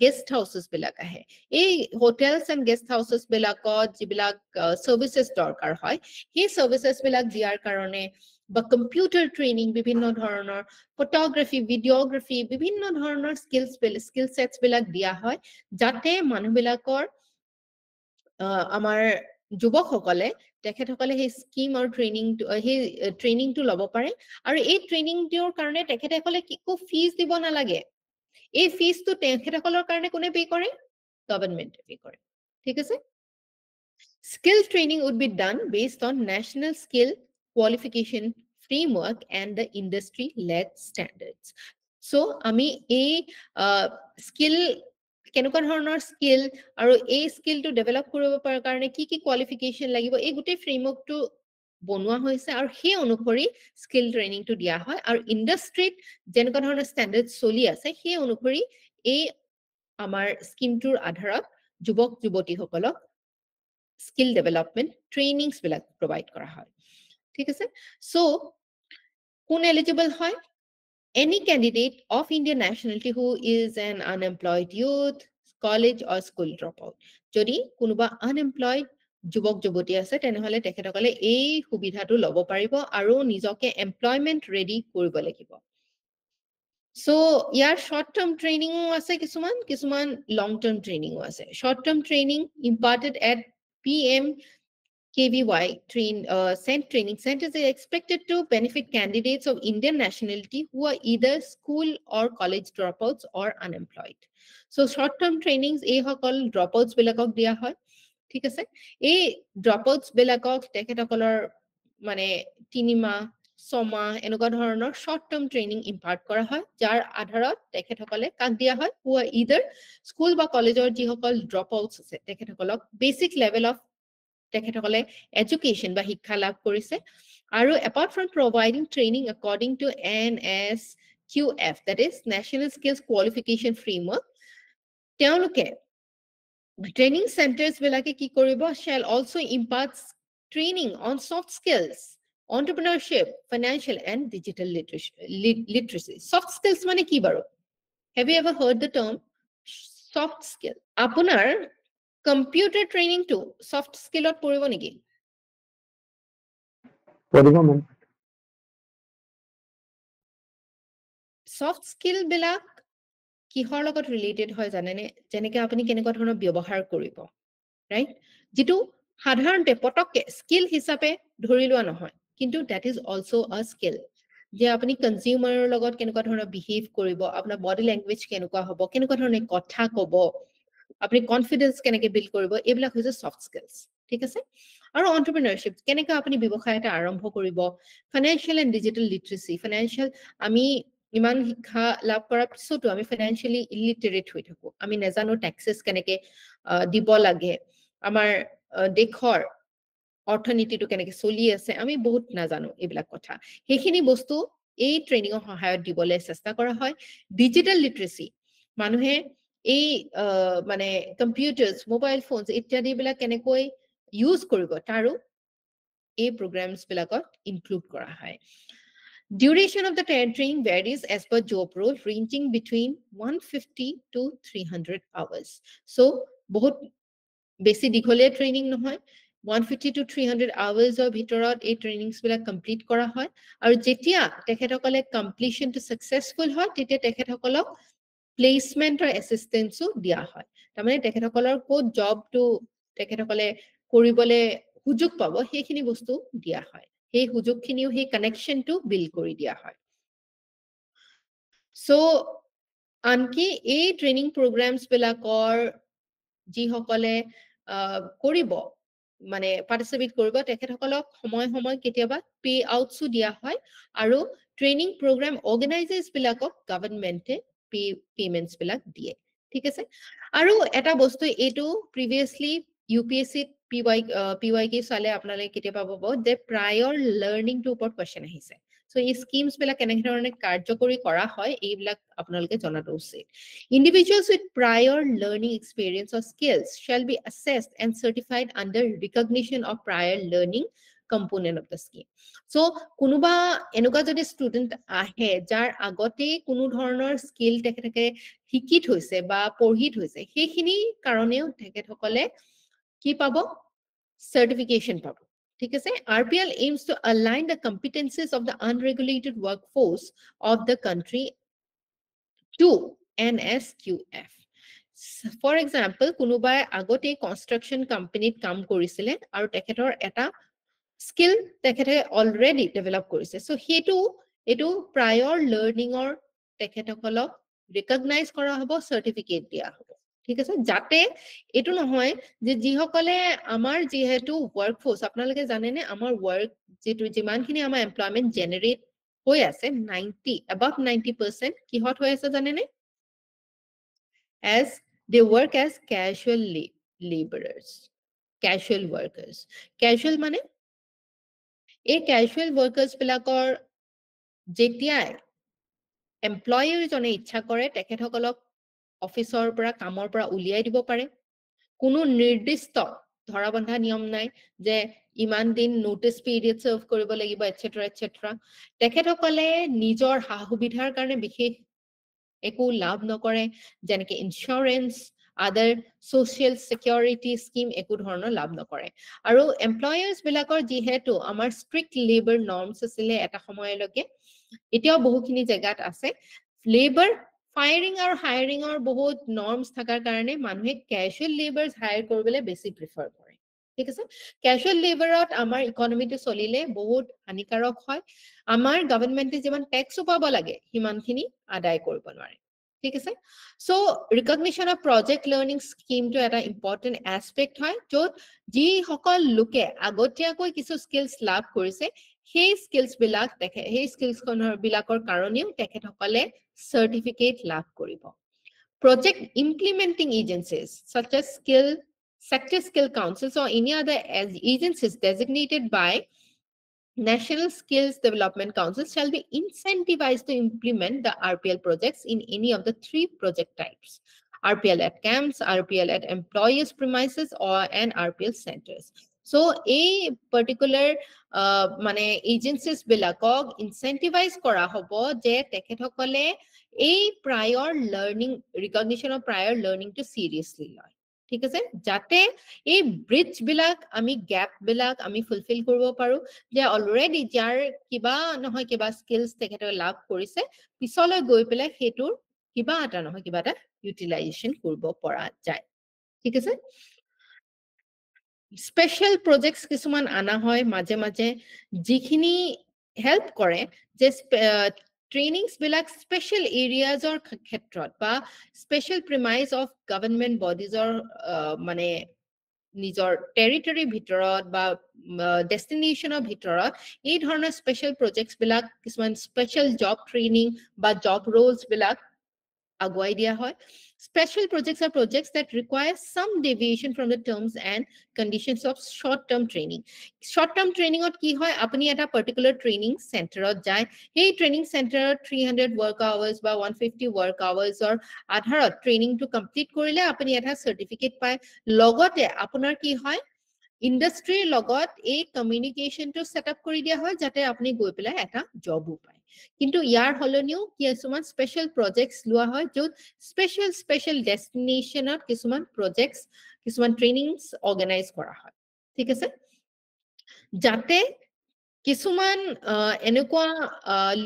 গেষ্ট হাউচেছ বিলাক আহে এই হোটেলছ এণ্ড গেষ্ট হাউচেছ বিলাকত যিবিলাক সাৰ্ভিসেছ দৰকাৰ হয় সেই সাৰ্ভিসেছ বিলাক দিয়াৰ কাৰণে বা কম্পিউটাৰ ট্ৰেইনিং বিভিন্ন ধৰণৰ ফটোগ্ৰাফি ভিডিওগ্ৰাফি বিভিন্ন ধৰণৰ স্কিল সেটছ বিলাক দিয়া হয় যাতে মানুহবিলাকৰ আমাৰ যুৱকসকলে তেখেতসকলে সেই স্কিম আৰু ট্ৰেইনিংটো ল'ব পাৰে আৰু এই ট্ৰেইনিংটোৰ কাৰণে তেখেতসকলে কিকো ফিজ দিব নালাগে এই ফিজটো তেখেতসকলৰ কাৰণে কোনে পে কৰে গভৰ্ণমেন্টে পে কৰে ঠিক আছে skill training would be done based on national skill qualification framework and the industry led standards so ami skill কেনেকুৱা ধৰণৰ স্কিল আৰু এই স্কিলটো ডেভেলপ কৰিব পাৰাৰ কাৰণে কি কি কোৱালিফিকেশন লাগিব এই গুটেই ফ্ৰেমৱৰ্কটো বনোৱা হৈছে আৰু সেই অনুসৰি স্কিল ট্ৰেইনিংটো দিয়া হয় আৰু ইণ্ডাষ্ট্ৰীত যেনেকুৱা ধৰণৰ ষ্টেণ্ডাৰ্ড চলি আছে সেই অনুসৰি এই আমাৰ স্কিমটোৰ আধাৰত যুৱক যুৱতীসকলক স্কিল ডেভেলপমেণ্ট ট্ৰেইনিংছ বিলাক প্ৰভাইড কৰা হয় ঠিক আছে সো কোন এলিজিবল হয় any candidate of Indian nationality who is an unemployed youth, college or school dropout. যদি কোনোবা unemployed যুৱক যুৱতী আছে তেনেহলে তেখেতসকলে এই সুবিধাটো ল'ব পাৰিব আৰু নিজকে এমপ্লয়মেন্ট ৰেডি কৰিব লাগিব So, ইয়াৰ short term training আছে কিছুমান long term training আছে short term training imparted at PM KVY training centers are expected to benefit candidates of Indian nationality who are either school or college dropouts or unemployed. So short-term trainings এই সকল dropouts বিলাকক দিয়া হয় ঠিক আছে এই dropouts বিলাকক তেখেতসকলৰ মানে 3 মাহ 6 মাহ এনেকুৱা ধৰণৰ short-term training impart কৰা হয় যাৰ আধাৰত তেখেতসকলে কাক দিয়া হয় who are either school বা কলেজৰ যিসকল dropouts আছে তেখেতসকলক basic level of তেখেতসকলে education বা শিক্ষা লাভ কৰিছে আৰু apart from providing training according to NSQF that is National Skills Qualification Framework তেওঁলোকে training centers বিলাকে কি কৰিব shall also impart training on soft skills entrepreneurship financial and digital literacy soft skills মানে কি বাৰু have you ever heard the term soft skill আপোনাৰ computer training to soft skill ot poribo niki পঢ়িব ma'am soft skill bilak kihor logot related hoy janene jeneke apuni kenekwa dhoroner byabahar koribo right jitu sadharonte potokke skill hisabe dhori lua nohoy kintu that is also a skill je apuni consumer logot kenekwa dhoroner behave koribo apnar body language kenekwa hobo kenekwa dhoroner kotha kobo আপনি কনফিডেন্স কেনেকে বিল্ড কৰিব এইবিলাক হৈছে সফট স্কিলস ঠিক আছে আৰু এন্টাৰপ্ৰেনাৰশিপ কেনেকে আপুনি ব্যৱসায় এটা আৰম্ভ কৰিব ফাইনান্সিয়েল এন্ড ডিজিটাল লিটাৰেসি ফাইনান্সিয়েল আমি ইমান শিক্ষা লাভ কৰাৰ পিছতো আমি ফাইনান্সিয়ালি ইলিটাৰেট হৈ থাকো আমি নেজানো ট্যাক্সেস কেনেকে দিব লাগে আমাৰ দেশৰ অৰ্থনীতিটো কেনেকে চলি আছে আমি বহুত নাজানো এইবিলাক কথা সেইখিনি বস্তু এই ট্ৰেইনিংৰ সহায়ত দিবলৈ চেষ্টা কৰা হয় ডিজিটাল লিটাৰেসি মানুহে এই মানে কম্পিউটাৰস মোবাইল ফোনস ইত্যাদি বিলাক কেনেকৈ ইউজ কৰিব তাৰো এই প্ৰগ্ৰামস বিলাকত ইনক্লুড কৰা হয় Duration of the training varies as per job role ranging between 150 to 300 hours so বহুত বেছি দীঘলীয়া ট্ৰেইনিং নহয় 150 to 300 hours of ভিতৰত এই ট্ৰেইনিংস বিলাক কমপ্লিট কৰা হয় আৰু যেতিয়া তেখেতসকলে কমপ্লিশন টু সাকসেসফুল হয় তেতিয়া তেখেতসকলক প্লেসমেন্ট or assistance দিয়া হয় তাৰমানে তেখেতসকলৰ কোড জবটো তেখেতসকলে কৰিবলে সুযোগ পাব সেইখিনি বস্তু দিয়া হয় সেই সুযোগখিনিও সেই কানেকশনটো বিল্ড কৰি দিয়া হয় সো আনকি এই ট্ৰেইনিং প্ৰগ্ৰামস বিলাকৰ যি সকলে কৰিব মানে পাৰ্টিসিপেট কৰিব তেখেতসকলক সময় কেতিয়াবা পে আউটসও দিয়া হয় আৰু ট্ৰেইনিং প্ৰগ্ৰাম অৰ্গানাইজাৰ্স বিলাকক গভৰ্নমেন্টে পেমেন্টস বিলাক দিয়ে ঠিক আছে আৰু এটা বস্তু এটো প্ৰিভিয়াসলি ইউপিএসসি পিৱাইকে চালে আপোনালে কেতিয়াবা পাব যে প্ৰায়ৰ লাৰ্নিং টু ওপৰত কোৱেশ্চন আহিছে সো এই স্কিমস বিলাক কেনে ধৰণে কাৰ্যকৰী কৰা হয় এইবিলাক আপোনালোকে জনাটো উচিত individuals with prior learning experience or skills shall be assessed and certified under recognition of prior learning component of the scheme so kunuba enuka jodi student ahe jar agote kunu dhoroner skill teketeke hikit hoise ba porhit hoise hekhini karoneo tekethokole ki pabo certification pabo ঠিক আছে RPL aims to align the competencies of the unregulated workforce of the country to NSQF for example kunubai agote construction company কাম কৰিছিলে আৰু তেখেতৰ এটা skill তেখেতে already develop কৰিছে so হেতু এটো prior learning or তেখেতসকলক recognize কৰা হ'ব certificate দিয়া হ'ব ঠিক আছে যাতে এটো নহয় যে যিসকলে আমাৰ যেহেতু workforce আপোনালোকে জানে নে আমাৰ work যেটো যিমানখিনি আমাৰ employment generate হৈ আছে 90 above 90% কিহত হৈ আছে জানে নে as they work as casual laborers casual workers casual মানে এই ক্যাজুৱেল ওয়াৰ্কাৰ্ছ বিলাকৰ যেতিয়াই এমপ্লয়াৰ জনে ইচ্ছা কৰে তেখেতসকলক অফিচৰ পৰা কামৰ পৰা উলিয়াই দিব পাৰে কোনো নিৰ্দিষ্ট ধৰাবন্ধা নিয়ম নাই যে ইমান দিন নোটিছ পিৰিয়ড সাৰ্ভ কৰিব লাগিব এটসেট্ৰা এটসেট্ৰা তেখেতসকলে নিজৰ সা সুবিধাৰ কাৰণে বিশেষ একো লাভ নকৰে যেনেকে ইনস্যুৰেন্স আদাৰ সোশিয়েল সিকিউৰিটি স্কিম একো ধৰণৰ লাভ নকৰে আৰু এমপ্লয়াৰ্ছ বিলাকৰ যিহেতু আমাৰ ষ্ট্ৰিক্ট লেবাৰ নৰ্মছ আছিলে এটা সময়লৈকে এতিয়াও বহুখিনি জেগাত আছে লেবাৰ ফায়াৰিং আৰু হায়াৰিঙৰ বহুত নৰ্মছ থাকাৰ কাৰণে মানুহে ক্যাজুৱেল লেবাৰ্ছ হায়াৰ কৰিবলৈ বেছি প্ৰিফাৰ কৰে ঠিক আছে ক্যাজুৱেল লেবাৰত আমাৰ ইকনমিটো চলিলে বহুত হানিকাৰক হয় আমাৰ গভৰ্ণমেণ্টে যিমান ট্যাক্স পাব লাগে সিমানখিনি আদায় কৰিব নোৱাৰে ঠিক আছে so recognition of project learning স্কিমটো এটা ইম্পৰ্টেন্ট এছপেক্ট হয় য'ত যিসকল লোকে আগতীয়াকৈ কিছু স্কিলছ লাভ কৰিছে সেই স্কিলছ বিলাক সেই স্কিলছ বিলাকৰ কাৰণেও তেখেতসকলে certificate লাভ কৰিব project implementing agencies such as sector skill councils or any other agencies designated by National Skills Development Council shall be incentivized to implement the RPL projects in any of the 3 project types RPL at camps RPL at employers premises or and RPL centers so a particular মানে এজেন্সিজ বিলাকক ইনসেন্টিভাইজ কৰা হ'ব যে তেখেতসকলে এই prior learning recognition of prior লাৰ্নিংটো সিৰিয়াসলি লয় ঠিক আছে যাতে এই ব্ৰিজ বিলাক আমি গ্যাপ বিলাক আমি ফুলফিল কৰিব পাৰো যে অলৰেডি যাৰ কিবা নহয় কিবা স্কিলছ তেখেতসকলে লাভ কৰিছে পিছলৈ গৈ পেলাই হেতুৰ কিবা এটা নহয় কিবা এটা ইউটিলাইজেশন কৰিব পৰা যায় ঠিক আছে স্পেশাল প্ৰজেক্টস কিছুমান আনা হয় মাঝে মাঝে যিখিনি হেল্প কৰে যে ট্ৰেইনিংস বিলাক স্পেশাল এৰিয়াজৰ ক্ষেত্ৰত বা স্পেশাল প্ৰিমাইজ অফ গভৰ্ণমেণ্ট বডিজৰ মানে নিজৰ টেৰিটৰি ভিতৰত বা ডেষ্টিনেশ্যনৰ ভিতৰত এই ধৰণৰ স্পেশাল প্ৰজেক্টস বিলাক কিছুমান স্পেশাল জব ট্ৰেইনিং বা জব ৰোলছ বিলাক আগুৱাই দিয়া হয় special projects are projects that require some deviation from the terms and conditions of short term training ot ki hoy apni eta particular training center ot jay hey training center 300 work hours ba 150 work hours or adharat training to complete korile apni eta certificate pai logote apunar ki hoy ইন্ডাষ্ট্ৰিৰ লগত এই কমিউনিকেশনটো সেটআপ কৰি দিয়া হয় যাতে আপুনি গৈ পেলাই এটা জবও পায় কিন্তু ইয়াৰ হলনিও কিছুমান স্পেশাল প্ৰজেক্টস লোৱা হয় য'ত স্পেশাল ডেষ্টিনেশ্যনত কিছুমান প্ৰজেক্টস কিছুমান ট্ৰেইনিংস অৰ্গানাইজ কৰা হয় ঠিক আছে যাতে কিছুমান এনেকুৱা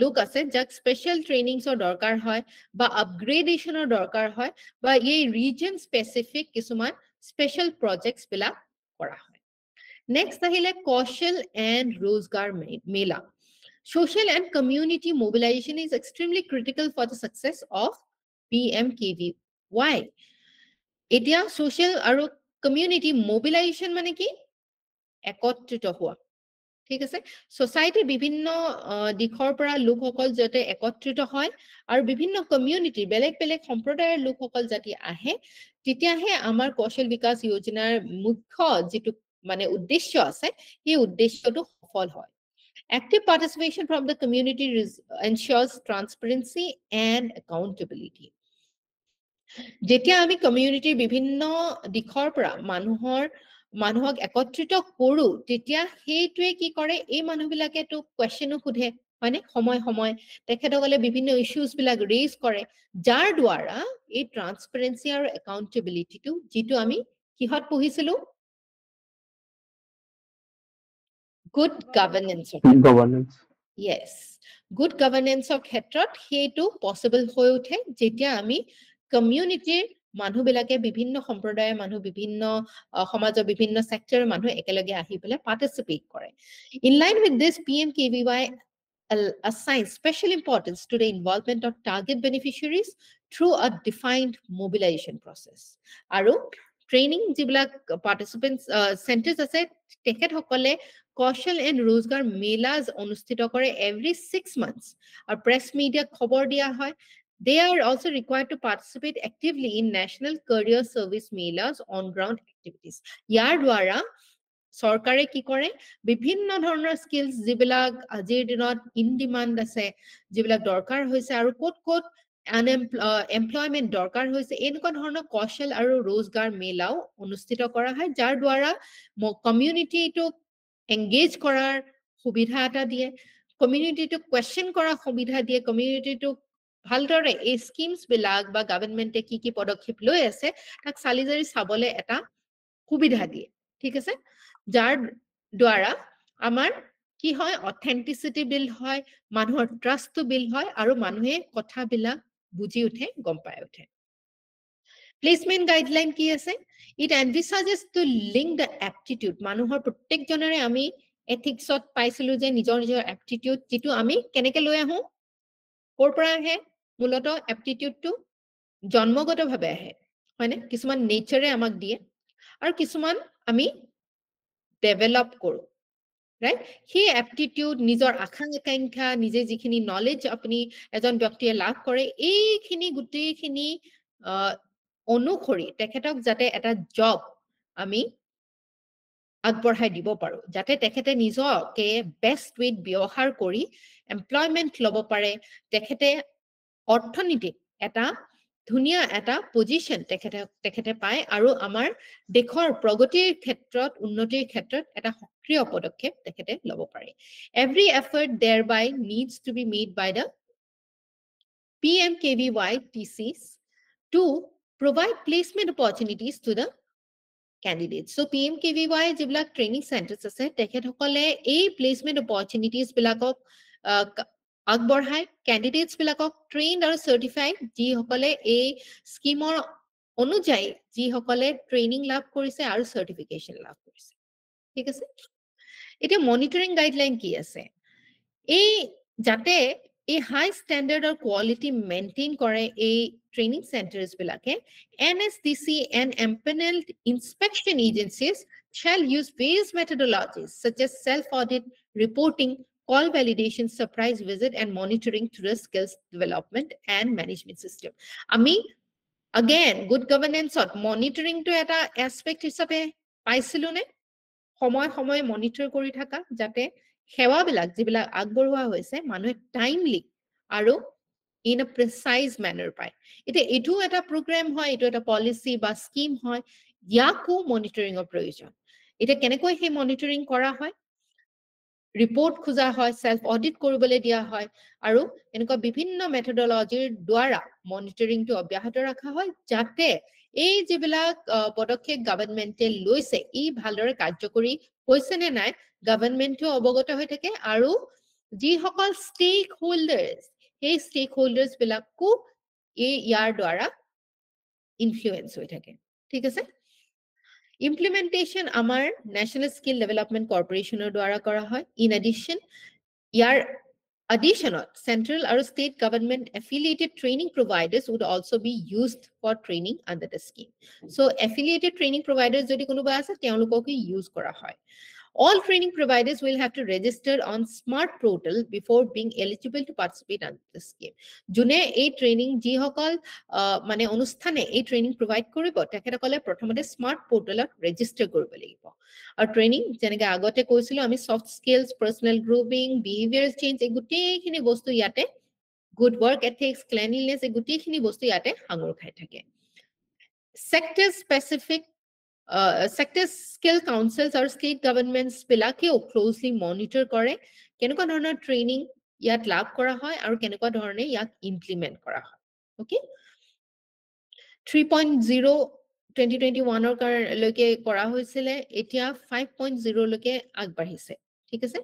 লোক আছে যাক স্পেশাল ট্ৰেইনিংসৰ দৰকাৰ হয় বা আপগ্ৰেডেশনৰ দৰকাৰ হয় বা এই ৰিজন স্পেসিফিক কিছুমান স্পেশাল প্ৰজেক্টস বিলাক কৰা হয় Next ahile Kaushal and Rozgar Mela. Social and community mobilization is extremely critical for the success of PMKVY. Etia social aru community mobilization mane ki ekotrit hua. ঠিক আছে সোসাইটি বিভিন্ন দিখৰ পৰা লোকসকল যাতে একত্ৰিত হয় আৰু বিভিন্ন কমিউনিটি বেলেগ বেলেগ সম্প্ৰদায়ৰ লোকসকল যাতে আহে তেতিয়াহে আমাৰ কৌশল বিকাশ যোজনাৰ মুখ্য যেটো মানে উদ্দেশ্য আছে এই উদ্দেশ্যটো সফল হয় active participation from the community ensures transparency and accountability যেতিয়া আমি কমিউনিটিৰ বিভিন্ন দিখৰ পৰা মানুহক একত্ৰিত কৰো তেতিয়া হেইটোৱে কি কৰে এই মানুহবিলাকে তো কোৱেশ্চনো খুধে হয়নে সময় তেখেতসকলে বিভিন্ন ইস্যুজ বিলাক ৰেজ কৰে যাৰ দ্বাৰা এই ট্ৰান্সপাৰেন্সি আৰু একাউন্টেবিলিটি টো যেটো আমি কিহত পঢ়িছিলো good governance yes good governance of ক্ষেত্ৰত হেইটো পসিবল হৈ উঠে যেতিয়া আমি কমিউনিটিৰ মানুহবিলাকে বিভিন্ন সম্প্ৰদায়ৰ মানুহ বিভিন্ন সমাজৰ বিভিন্ন সেক্টৰৰ মানুহ একেলগে আহি পেলাই পাৰ্টিসিপেট কৰে in line with this PMKVY assigns special importance to the involvement of target beneficiaries through a defined mobilization process আৰু ট্ৰেইনিং যিবিলাক পাৰ্টিসিপেন্টস সেন্টাৰ্স আছে তেখেত সকলে Kaushal and Rozgar Melas অনুষ্ঠিত কৰে every 6 months আৰু press media খবৰ দিয়া হয় they are also required to participate actively in national career service melas on ground activities ইয়াৰ দ্বাৰা চৰকাৰে কি কৰে বিভিন্ন ধৰণৰ স্কিলছ যিবিলাক আজিৰ দিনত ইন ডিমাণ্ড আছে যিবিলাক দৰকাৰ হৈছে আৰু ক'ত ক'ত এমপ্লয়মেণ্ট দৰকাৰ হৈছে এনেকুৱা ধৰণৰ কৌশল আৰু ৰোজগাৰ মেলাও অনুষ্ঠিত কৰা হয় যাৰ দ্বাৰা কমিউনিটিটোক এংগেজ কৰাৰ সুবিধা এটা দিয়ে কমিউনিটিটোক কুৱেশ্যন কৰাৰ সুবিধা দিয়ে কমিউনিটিটোক ভালদৰে এই স্কিমছ বিলাক বা গভৰ্ণমেণ্টে কি পদক্ষেপ লৈ আছে তাক চালি জাৰি চাবলৈ এটা সুবিধা দিয়ে ঠিক আছে যাৰ দ্বাৰা আমাৰ কি হয় অথেন্টিচিটি বিল্ড হয় মানুহৰ ট্ৰাষ্টটো বিল্ড হয় আৰু মানুহে কথাবিলাক বুজি উঠে গম পাই উঠে প্লেচমেন্ট গাইডলাইন কি আছে it envisages to link the aptitude মানুহৰ প্ৰত্যেকজনৰে আমি এথিক্সত পাইছিলো যে নিজৰ নিজৰ এপ্টিটিউড যেটো আমি কেনেকৈ লৈ আহো ক'ৰ পৰা আহে মূলত এপ্টিটিউডটো জন্মগতভাৱে আহে হয়নে কিছুমান নেচাৰে আমাক দিয়ে আৰু কিছুমান আমি ডেভেলপ কৰো ৰাইট সেই এপ্টিটিউড নিজৰ আশা আকাংক্ষা নিজে যিখিনি নলেজ আপুনি এজন ব্যক্তিয়ে লাভ কৰে এইখিনি গোটেইখিনি অনুসৰি তেখেতক যাতে এটা জব আমি আগবঢ়াই দিব পাৰো যাতে তেখেতে নিজকে বেষ্ট ৱেত ব্যৱহাৰ কৰি এমপ্লয়মেন্ট ল'ব পাৰে তেখেতে অৰ্থনীতিত এটা ধুনীয়া এটা পজিশন তেখেতে পায় আৰু আমাৰ দেশৰ প্ৰগতিৰ ক্ষেত্ৰত উন্নতিৰ ক্ষেত্ৰত এটা সক্ৰিয় পদক্ষেপ তেখেতে ল'ব পাৰে every effort thereby needs to be made by the PMKVY TCs to provide placement opportunities to the candidates so PMKVY যিবিলাক ট্ৰেইনিং চেণ্টাৰ্ছ আছে তেখেতসকলে এই প্লেচমেন্ট অপৰচুনিটিজ বিলাকক আগবঢ়াই ক্যান্ডিডেটস বিলাকক ট্ৰেইনড আৰু সাৰ্টিফাইড যিসকলে এই স্কিমৰ অনুযায়ী যিসকলে ট্ৰেইনিং লাভ কৰিছে আৰু সাৰ্টিফিকেশন লাভ কৰিছে ঠিক আছে এটা মনিটৰিং গাইডলাইন কি আছে এই যাতে এই হাই ষ্টেণ্ডাৰ্ড আৰু কোৱালিটি মেইনটেইন কৰে এই ট্ৰেইনিং চেণ্টাৰ্ছ বিলাকে NSDC and empaneled inspection agencies shall use various methodologies such as self-audit, reporting, call validation, surprise visit, and monitoring through the skills development and management system. Ami, again, good governance or monitoring to eta aspect hisabe paisilu ne? সময় মনিটৰ কৰি থাকা যাতে সেৱাবিলাক যিবিলাক আগবঢ়োৱা হৈছে মানুহে টাইমলি আৰু ইন আ প্ৰিসাইজ ম্যানাৰ পায় এটো এটা প্ৰগ্ৰাম হয় এটো এটা পলিসি বা স্কিম হয় ইয়াকো মনিটৰিংৰ প্ৰয়োজন এটা কেনেকৈ হে মনিটৰিং কৰা হয় ৰিপৰ্ট খোজা হয় সেলফ অডিট কৰিবলৈ দিয়া হয় আৰু এনেকুৱা বিভিন্ন মেথডলজিৰ দ্বাৰা মনিটৰিংটো অব্যাহত ৰাখা হয় যাতে এই যিবিলাক পদক্ষেপ গভৰ্ণমেণ্টে লৈছে ই ভালদৰে কাৰ্যকৰী হৈছে নে নাই গভৰ্ণমেণ্টও অৱগত হৈ থাকে আৰু যিসকল ষ্টেক হোল্ডাৰ্ছ এই ষ্টেক হোল্ডাৰ্ছ বিলাকো ইয়াৰ দ্বাৰা ইনফ্লুয়েন্স হৈ থাকে ঠিক আছে implementation amar national skill development corporation দ্বাৰা কৰা হয় in addition year additional central or state government affiliated training providers would also be used for training under the scheme so affiliated training providers jodi konoba ase teolukok use kora hoy all training providers will have to register on smart portal before being eligible to participate in the scheme june ei training ji hokal mane onusthane ei training provide koribo tekhetokole prothomate smart portal register koribo lagibo aru training jenega agote koisilo ami soft skills personal grooming behavioral change eguti khini bostu yate good work ethics cleanliness eguti khini bostu yate hangor khai thake sector specific sector skill councils or state governments বিলাকেও closely monitor কৰে কেনেকুৱা ধৰণৰ ট্ৰেইনিং ইয়াত লাভ কৰা হয় আৰু কেনেকুৱা ধৰণে ইয়াক ইমপ্লিমেন্ট কৰা হয় ওকে 3.0 2021 ৰ লৈকে কৰা হৈছিল এতিয়া 5.0 লৈকে আগবাঢ়িছে ঠিক আছে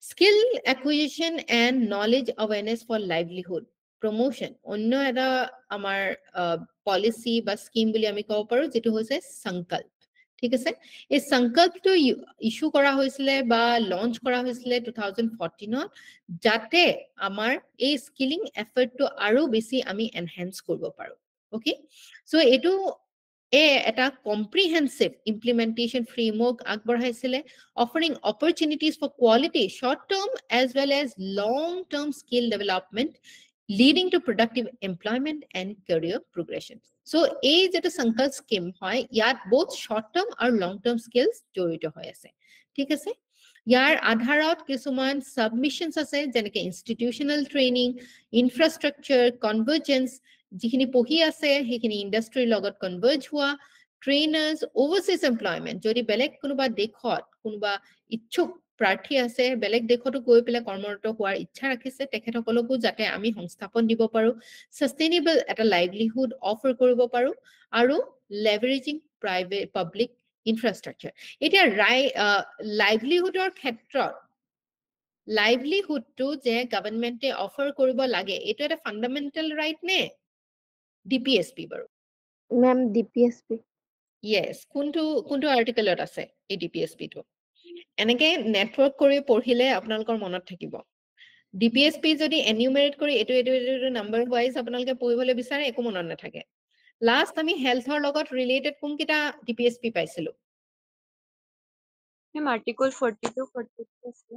skill acquisition and knowledge awareness for livelihood promotion অন্য এটা আমাৰ পলিসি বা স্কিম বুলি আমি কব পাৰো যেটো হৈছে সংকল্প ঠিক আছে এই সংকল্পটো ইস্যু কৰা হৈছিল বা লঞ্চ কৰা হৈছিল 2014 ত যাতে আমাৰ এই স্কিলিং এফৰ্টটো আৰু বেছি আমি এনহান্স কৰিব পাৰো ওকে সো এটো এটা comprehensive implementation framework আগবঢ়াইছিলে offering opportunities for quality short term as well as long term skill development leading to productive employment and career progression So এই যেটা সংকল্প স্কিম হয় ইয়াত both short term আৰু long term skills জড়িত হৈ আছে ঠিক আছে ইয়াৰ আধাৰত কিছুমান সাবমিশনস আছে যেনেকৈ ইনষ্টিটিউচনাল ট্ৰেইনিং ইনফ্ৰাষ্ট্ৰাকচাৰ কনভাৰ্জেন্স যিখিনি পঢ়ি আছে সেইখিনি ইন্ডাষ্ট্ৰিৰ লগত কনভাৰ্জ হোৱা ট্ৰেইনাৰ্স ওভাৰসিজ এমপ্লয়মেন্ট যদি বেলেগ কোনোবা দেশত কোনোবা ইচ্ছুক প্ৰাৰ্থী আছে বেলেগ দেশতো গৈ পেলাই কৰ্মৰত হোৱাৰ ইচ্ছা ৰাখিছে তেখেতসকলকো যাতে আমি সংস্থাপন দিব পাৰো সাস্টেইনেবল এটা লাইভলিহুড অফাৰ কৰিব পাৰো আৰু লেভাৰেজিং প্ৰাইভেট পাব্লিক ইনফ্ৰাষ্ট্ৰাকচাৰ এতিয়া লাইভলিহুডৰ ক্ষেত্ৰত লাইভলিহুডটো যে গভৰ্ণমেণ্টে অফাৰ কৰিব লাগে এইটো এটা ফান্ডামেন্টাল ৰাইট নে ডিপিএছপি বাৰু মেম ডিপিএছপি Yes, কোনটো আৰ্টিকেলত আছে এই ডিপিএছপি টো এনেকে নেটৱৰ্ক কৰি পঢ়িলে আপোনালোকৰ মনত থাকিব ডিপিএছপি যদি এনিউমেৰেট কৰি এইটো নাম্বাৰ ওয়াইজ আপোনালোকে পঢ়িবলৈ বিচাৰে একো মনত নাথাকে লাষ্ট আমি হেলথৰ লগত ৰিলেটেড কোনকিটা ডিপিএছপি পাইছিলো মেম আৰ্টিকল 42 43 আছে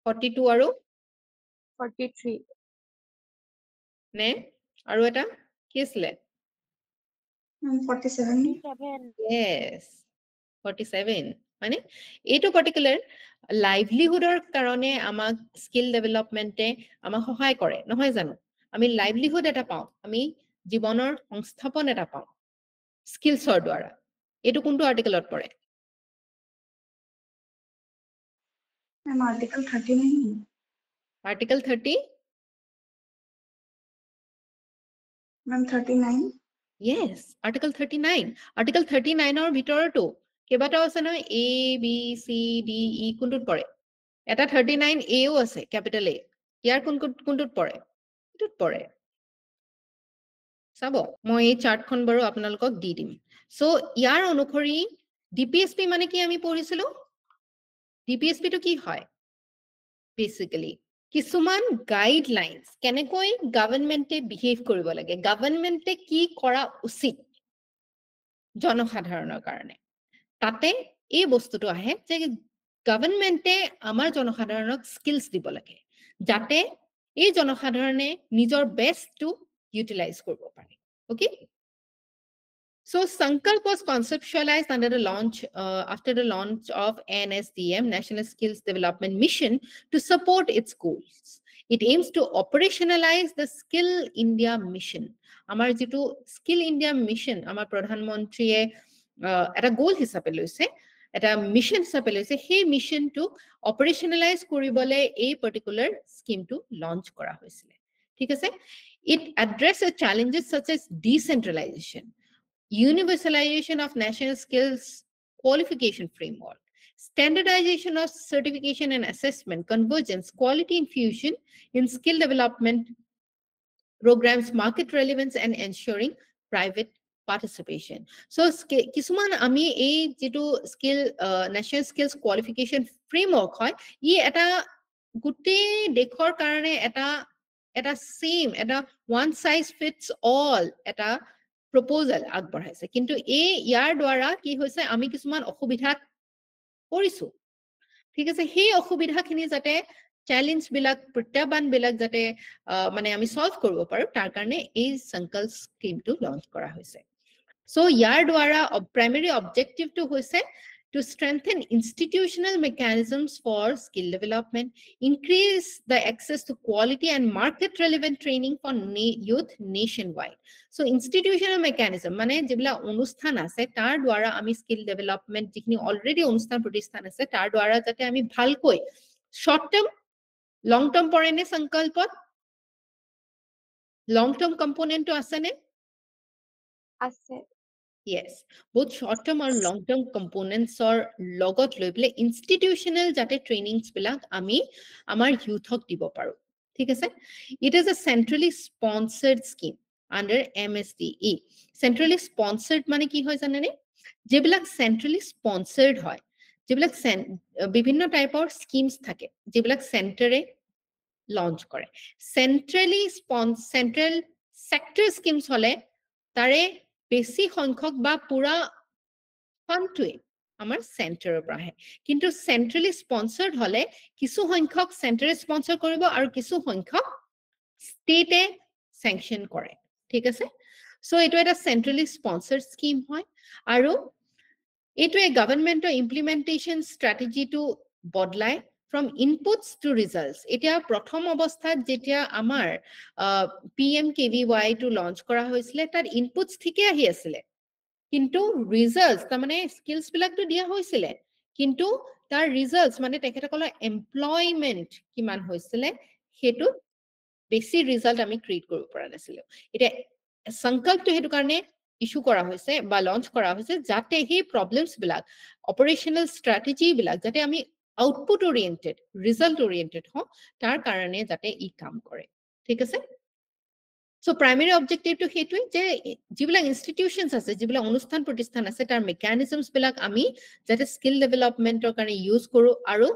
42 আৰু 43 নে আৰু এটা কি আছিলে 47 Yes, 47 মানে এইটো পাৰ্টিকুলাৰ লাইভলিহুডৰ কাৰণে আমাক স্কিল ডেভেলপমেন্টে আমাক সহায় কৰে নহয় জানো আমি লাইভলিহুড এটা পাওঁ আমি জীৱনৰ সংস্থাপন এটা পাওঁ স্কিলছৰ দ্বাৰা এইটো কোনটো আৰ্টিকেলত পৰে ma'am article 39 article 30 ma'am 39 Yes, Article 39. Article 39 or ভিতৰতো কেইবাটাও আছে নহয় A, B, C, D, E কোনটোত পৰে এটা 39 A ও আছে ক্যাপিটাল A ইয়াৰ কোনটোত পৰে এইটোত পৰে চাব মই এই চাৰ্টখন বাৰু আপোনালোকক দি দিম সো ইয়াৰ অনুসৰি ডিপিএছপি মানে কি আমি পঢ়িছিলো ডিপিএছপি টো কি হয় বেসিক্যালি কিছুমান গাইডলাইনস কেনেকৈ গভৰ্ণমেণ্টে বিহেভ কৰিব লাগে গভৰ্ণমেণ্টে কি কৰা উচিত জনসাধাৰণৰ কাৰণে তাতে এই বস্তুটো আহে যে গভৰ্ণমেণ্টে আমাৰ জনসাধাৰণক স্কিলছ দিব লাগে যাতে এই জনসাধাৰণে নিজৰ বেষ্টটো ইউটিলাইজ কৰিব পাৰে okay So Sankalp was conceptualized under the launch after the launch of NSDM National Skills Development Mission to support its goals. It aims to operationalize the Skill India Mission. Amar jitu Skill India Mission amar Pradhan Montriye eta goal hisabe loise eta mission hisabe loise he mission to operationalize koribole a particular scheme to launch kora hoisile thik ase it addresses challenges such as decentralization universalization of national skills qualification framework, standardization of certification and assessment, convergence, quality infusion in skill development programs, market relevance, and ensuring private participation. So, kisuman ami ei jitu skill national skills qualification framework hoy, I eta gutte dekhor karone eta same eta one size fits all eta proposal আগবঢ়াইছে কিন্তু এই ইয়াৰ দ্বাৰা কি হৈছে আমি কিছুমান অসুবিধা কৰিছো ঠিক আছে সেই অসুবিধাখিনি যাতে চ্যালেঞ্জ বিলাক প্ৰত্যাহ্বান বিলাক যাতে মানে আমি সলভ কৰিব পাৰো তাৰ কাৰণে এই সংকল্প স্কিমটো লঞ্চ কৰা হৈছে সো ইয়াৰ দ্বাৰা প্ৰাইমাৰী অবজেক্টিভটো হৈছে to strengthen institutional mechanisms for skill development, increase the access to quality and market relevant training for youth nationwide. So institutional mechanism, mane jibla onusthan ase, tar dwara ami skill development, jikni already onusthan pratisthan ase, tar dwara jate ami bhalkoi, short term, long term porene sankalpot, long term component to asane? আছে Yes, both short-term or long-term components or logot loible institutional jate trainings bilak ami amar youthok dibo paru. Thik ase? It is a centrally sponsored scheme under MSDE. Centrally sponsored mane ki hoy janane? Jebilak centrally sponsored hoy. Jebilak bibhinno type or schemes thake. Jebilak centre launch kore. Centrally sponsored central sector schemes hole tare বেছি সংখ্যক বা পুরা ফান্ডটোৱে আমাৰ চেণ্টাৰৰ পৰা আহে কিন্তু চেন্ট্ৰেলি স্পন্সৰ্ড হলে কিছু সংখ্যক চেণ্টাৰে স্পন্সৰ কৰিব আৰু কিছু সংখ্যক ষ্টেটে স্যাংশন কৰে ঠিক আছে সো এটো এটা সেন্ট্ৰালি স্পন্সৰ্ড স্কিম হয় আৰু এটোৱে গভৰ্ণমেণ্টৰ ইমপ্লিমেন্টেশন স্ট্ৰ্যাটেজিটো বদলাই from inputs to results. এতিয়া প্ৰথম অৱস্থাত যেতিয়া আমাৰ PMKVY টো লঞ্চ কৰা হৈছিলে তাত ইনপুটস ঠিকে আহি আছিলে কিন্তু ৰিজাল্টস তাৰ মানে স্কিলস বিলাকটো দিয়া হৈছিলে কিন্তু তাৰ ৰিজাল্টস মানে তেখেতসকলৰ এমপ্লয়মেন্ট কিমান হৈছিলে হেতু বেছি ৰিজাল্ট আমি ক্ৰিয়েট কৰিব পৰা নাছিলো এতিয়া সংকল্পটো হেতু কাৰণে ইস্যু কৰা হৈছে বা লঞ্চ কৰা হৈছে যাতে এই প্ৰবলেমস বিলাক অপাৰেশনাল স্ট্ৰ্যাটেজি বিলাক যাতে আমি আউটপুট ওৰিয়েন্টেড ৰিজাল্ট ওৰিয়েন্টেড হ তাৰ কাৰণে যাতে ই কাম কৰে ঠিক আছে সো প্ৰাইমাৰী অবজেক্টিভটো হেতুই যে যিবিলাক ইনষ্টিটিউশনস আছে যিবিলাক অনুষ্ঠান প্ৰতিষ্ঠান আছে তাৰ মেকানিজমস বিলাক আমি যাতে স্কিল ডেভেলপমেন্টৰ কাৰণে ইউজ কৰো আৰু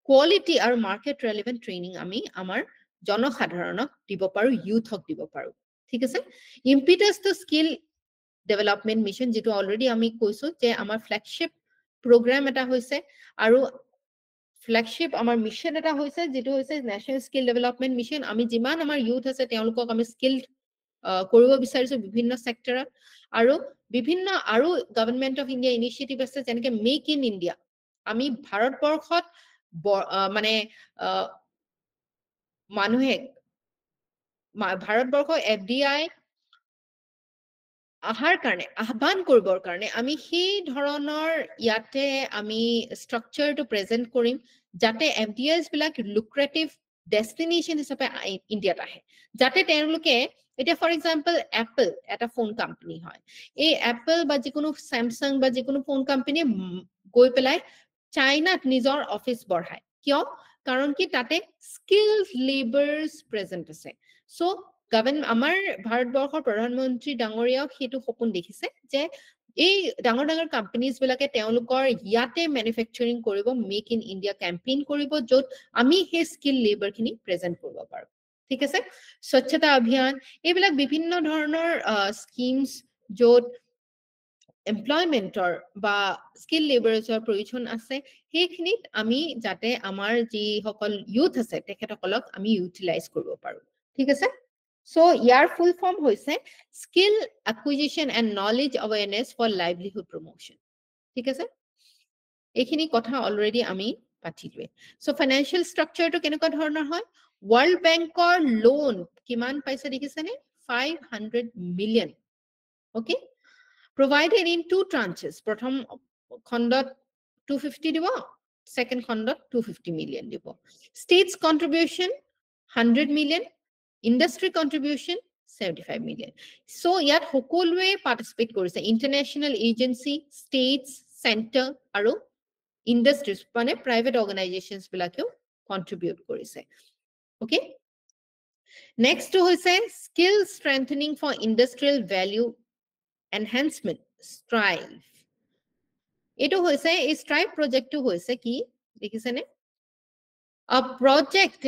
কোৱালিটি আৰু মাৰ্কেট ৰেলেভেন্ট ট্ৰেইনিং আমি আমাৰ জনসাধাৰণক দিব পাৰো ইউথক দিব পাৰো ঠিক আছে ইম্পিটাস টু স্কিল ডেভেলপমেন্ট মিশন যেটো অলৰেডি আমি কৈছো যে আমাৰ ফ্ল্যাগশিপ প্ৰগ্ৰাম এটা হৈছে আৰু ফ্ল্যাগশিপ আমাৰ মিশন এটা হৈছে যেটো হৈছে ন্যাশনাল স্কিল ডেভেলপমেন্ট মিশন আমি যিমান আমাৰ ইউথ আছে তেওঁলোকক আমি স্কিল কৰিব বিচাৰিছো বিভিন্ন সেক্টৰত আৰু বিভিন্ন আৰু গভৰ্ণমেন্ট অফ ইন্ডিয়া ইনিশিয়েটিভ আছে যেনেকে মেক ইন ইন্ডিয়া আমি ভাৰতবৰ্ষত মানে মানুহে ভাৰতবৰ্ষ FDI আহাৰ কাৰণে আহ্বান কৰিবৰ কাৰণে আমি সেই ধৰণৰ ইয়াতে আমি স্ট্ৰাকচাৰটো প্ৰেজেন্ট কৰিম যাতে FDIs বিলাক লুক্ৰেটিভ ডেস্টিনেশন হিচাপে ইন্ডিয়াত আহে যাতে তেওঁলোকে এটা ফৰ এক্সাম্পল এপল এটা ফোন কোম্পানী হয় এই এপল বা যিকোনো স্যামসাং বা যিকোনো ফোন কোম্পানী গৈ পেলাই চাইনাত নিজৰ অফিস বঢ়ায় কিয় কাৰণ কি তাতে স্কিলড লেবাৰস প্ৰেজেন্ট আছে সো আমাৰ ভাৰতবৰ্ষৰ প্ৰধানমন্ত্ৰী ডাঙৰীয়াও হেতু সপোন দেখিছে যে এই ডাঙৰ ডাঙৰ কোম্পানীজ বিলাকে তেওঁলোকৰ ইয়াতে ম্যানুফ্যাকচাৰিং কৰিব মেক ইন ইন্ডিয়া কেম্পেইন কৰিব যত আমি হে স্কিল লেবাৰ খিনি প্ৰেজেন্ট কৰিব পাৰো ঠিক আছে স্বচ্ছতা অভিযান এইবিলাক বিভিন্ন ধৰণৰ স্কিমস যত এমপ্লয়মেন্টৰ বা স্কিল লেবাৰছৰ প্ৰয়োজন আছে সেইখিনিত আমি যাতে আমাৰ যি সকল ইউথ আছে তেখেতসকলক আমি ইউটিলাইজ কৰিব পাৰো ঠিক আছে So, your full form hoise skill acquisition and knowledge awareness for livelihood promotion. ঠিক আছে এইখিনি কথা অলৰেডি আমি পাঠিলোৱে সো ফাইনান্সিয়াল স্ট্ৰাকচাৰটো কেনেকুৱা ধৰণৰ হয় ওয়াৰ্ল্ড ব্যাংকৰ লোন কিমান পাইছে দেখিছেনে 500 million okay provided in two tranches প্ৰথম খণ্ডত 250 দিব সেকেন্ড খণ্ডত 250 মিলিয়ন দিব states contribution 100 million industry contribution 75 million so yat hokolwe participate korise international agency states center aru industries mane private organizations bilakeu contribute korise okay next to hoise skill strengthening for industrial value enhancement strive eto hoise ei strive project to hoise ki dekhisene a project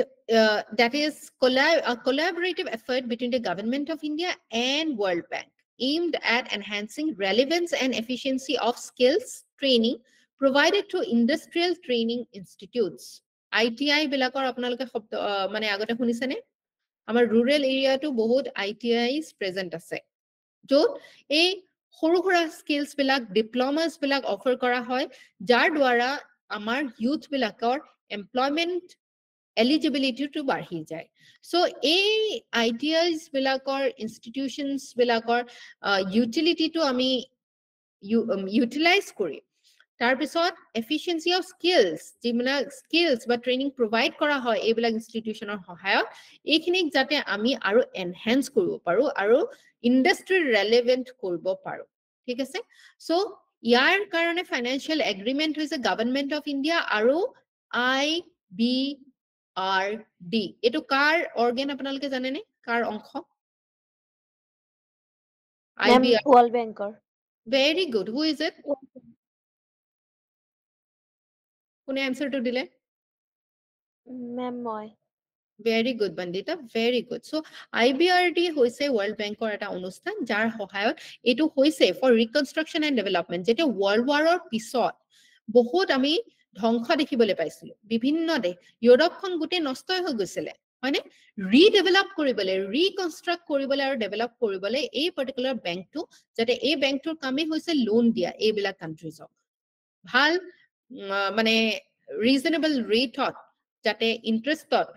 that is a collaborative effort between the Government of India and World Bank aimed at enhancing relevance and efficiency of skills training provided to industrial training institutes. ITI bilakor apnaloke mane agote hunisene amar rural area to bahut ITIs present ase jot ei horu hora skills bilak diplomas bilak offer kora hoy jar dwara amar youth bilakor employment eligibility to barhi jay so a ITIs bilakor institutions bilakor utility to ami utilize kori tar pisot efficiency of skills jimna skills ba training provide kora hoy e bilak institution or hohayot ekhinik jate ami aru enhance koribo paru aru industry relevant koribo paru thik ase so yar karone financial agreement hoise Government of India aru IBRD eto kar organ apnaloke janene kar onkho IBRD World Banker very good who is it kone answer to dile ma'am moi very good Bandita very good so IBRD hoise World Bank or eta onusthan jar hohayot etu hoise for reconstruction and development jete world war or pisot bahut ami dhongkha dekhibole paisilo bibhinno de Europe khon gute nostoy hoi goisile হয়নে ৰিডেভেলপ কৰিবলৈ ৰিকনষ্ট্ৰাক্ট কৰিবলৈ আৰু ডেভেলপ কৰিবলৈ এই পাৰ্টিকুলাৰ বেংকটো যাতে এই বেংকটোৰ কামেই হৈছে লোন দিয়া এইবিলাক কান্ট্ৰিজক ভাল মানে ৰিজনেবল ৰেটত যাতে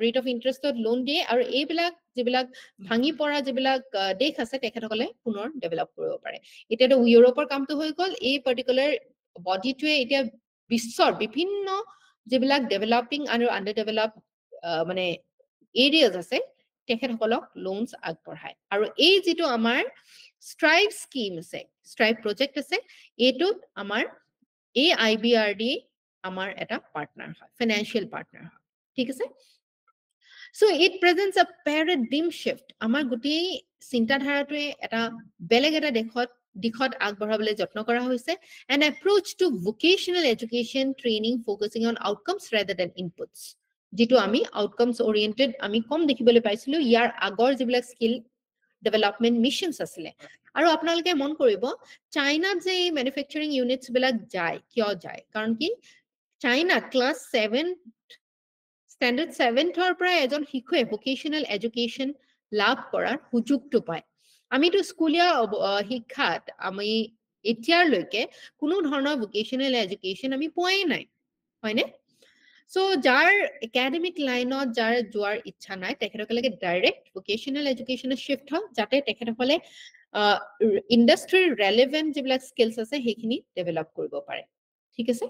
ৰেট অফ ইন্টাৰেষ্টত লোন দিয়ে আৰু এইবিলাক যিবিলাক ভাঙি পৰা যিবিলাক দেশ আছে তেখেতসকলে পুনৰ ডেভেলপ কৰিব পাৰে এতিয়াতো ইউৰোপৰ কামটো হৈ গ'ল এই পাৰ্টিকুলাৰ বডিটোৱে এতিয়া বিশ্বৰ বিভিন্ন যিবিলাক ডেভেলপিং আৰু আণ্ডাৰ ডেভেলপ মানে এৰিয়াজ আছে তেখেতসকলক লোনছ আগবঢ়ায় আৰু এই যিটো আমাৰ ষ্ট্ৰাইভ স্কিম আছে ষ্ট্ৰাইভ প্ৰজেক্ট আছে এইটোত আমাৰ এই IBRD আমাৰ এটা পাৰ্টনাৰ হয় ফাইনেন্সিয়েল পাৰ্টনাৰ হয় ঠিক আছে So it presents a paradigm shift. আমাৰ গোটেই চিন্তাধাৰাটোৱে এটা বেলেগ এটা দিশত আগবঢ়াবলৈ যত্ন কৰা হৈছে an approach to vocational education training focusing on outcomes rather than inputs. যিটো আমি outcomes oriented আমি কম দেখিবলৈ পাইছিলো ইয়াৰ আগৰ যিবিলাক স্কিল ডেভেলপমেন্ট মিশনছ আছিলে আৰু আপোনালোকে মন কৰিব চাইনাত যে মেনুফেকচাৰিং ইউনিটছ বিলাক যায় কিয় যায় কাৰণ কি চাইনাত ক্লাছ 7 Standard 7th পৰা এজন শিশুৱে ভোকেশনাল এডুকেশন লাভ কৰাৰ সুযোগটো পায় আমিতো স্কুলীয়া শিক্ষাত আমি এতিয়ালৈকে কোনো ধৰণৰ ভোকেশনাল এডুকেশন আমি পোৱাই নাই হয়নে সো যাৰ একাডেমিক লাইনত যাৰ যোৱাৰ ইচ্ছা নাই তেখেতসকলে ডাইৰেক্ট ভোকেশনাল এডুকেশন শিফট হয় যাতে তেখেতসকলে ইন্ডাষ্ট্ৰি ৰেলেভেন্ট যিবিলাক স্কিলছ আছে সেইখিনি ডেভেলপ কৰিব পাৰে ঠিক আছে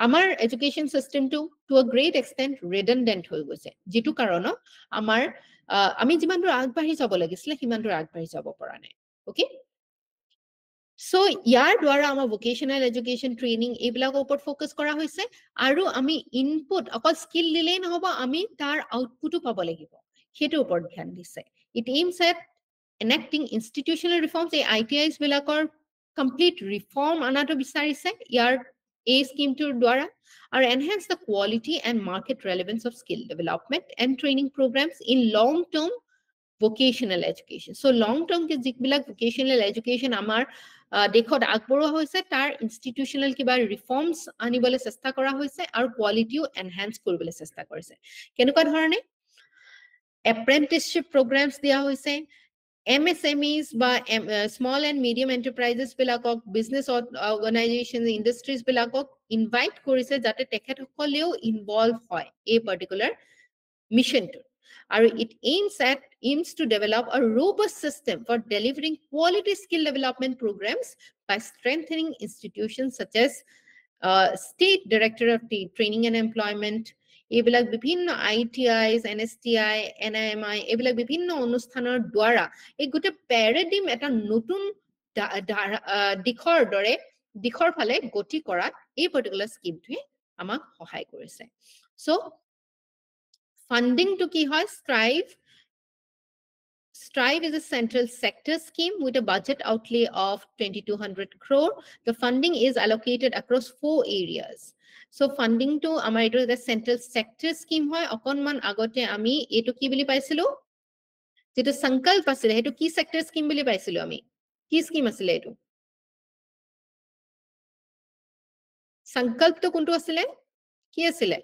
আমাৰ এডুকেশন সিস্টেমটো to a great extent redundant হৈ গৈছে যেটো কাৰণত আমাৰ আমি যিমান দূৰ আগবাঢ়ি যাব লাগিছিল সিমান দূৰ আগবাঢ়ি যাব পৰা নাই ওকে সো ইয়াৰ দ্বাৰা আমাৰ ভোকেশনাল এডুকেশন ট্ৰেইনিং এইবিলাকৰ ওপৰত ফোকাস কৰা হৈছে আৰু আমি ইনপুট অকল স্কিল দিলেই নহব আমি তাৰ আউটপুটও পাব লাগিব হেতুৰ ওপৰত ধ্যান দিছে it AIIMS at enacting institutional reforms এই ITIs বিলাকৰ complete reform আনাটো বিচাৰিছে ইয়াৰ এই স্কিমটোৰ দ্বাৰা আৰু enhance the quality and market relevance of skill development and training programs in long term vocational education so long term ke যিবিলাক vocational education আমাৰ দেখত আগবঢ়োৱা হৈছে তাৰ institutional কিবা reforms আনিবলৈ চেষ্টা কৰা হৈছে আৰু qualityও enhance কৰিবলৈ চেষ্টা কৰিছে কেনেকুৱা ধৰণে apprenticeship programs দিয়া হৈছে MSMEs বা small and medium enterprises বিলাকক business organizations industries বিলাকক invite কৰিছে যাতে তেখেতসকলেও involve হয় এই particular mission to আৰু it aims to develop a robust system for delivering quality skill development programs by strengthening institutions such as State Directorate of Training and Employment এইবিলাক বিভিন্ন ITIs, NSTI, NIMI এইবিলাক বিভিন্ন অনুষ্ঠানৰ দ্বাৰা এই গোটেই প্যাৰাডিম এটা নতুন দিশৰ ফালে গতি কৰাত এই পাৰ্টিকুলাৰ স্কিমটোৱে আমাক সহায় কৰিছে সো ফান্ডিং টু কি হয় Strive is a central sector scheme with a budget outlay of 2200 crore. The funding is allocated across 4 areas. So funding to amar etu the central sector scheme hoy okonman agote ami etu ki bili paisilo jeto sankalp asile etu ki sector scheme bili paisilo ami ki scheme asile etu sankalp to kuntu asile ki asile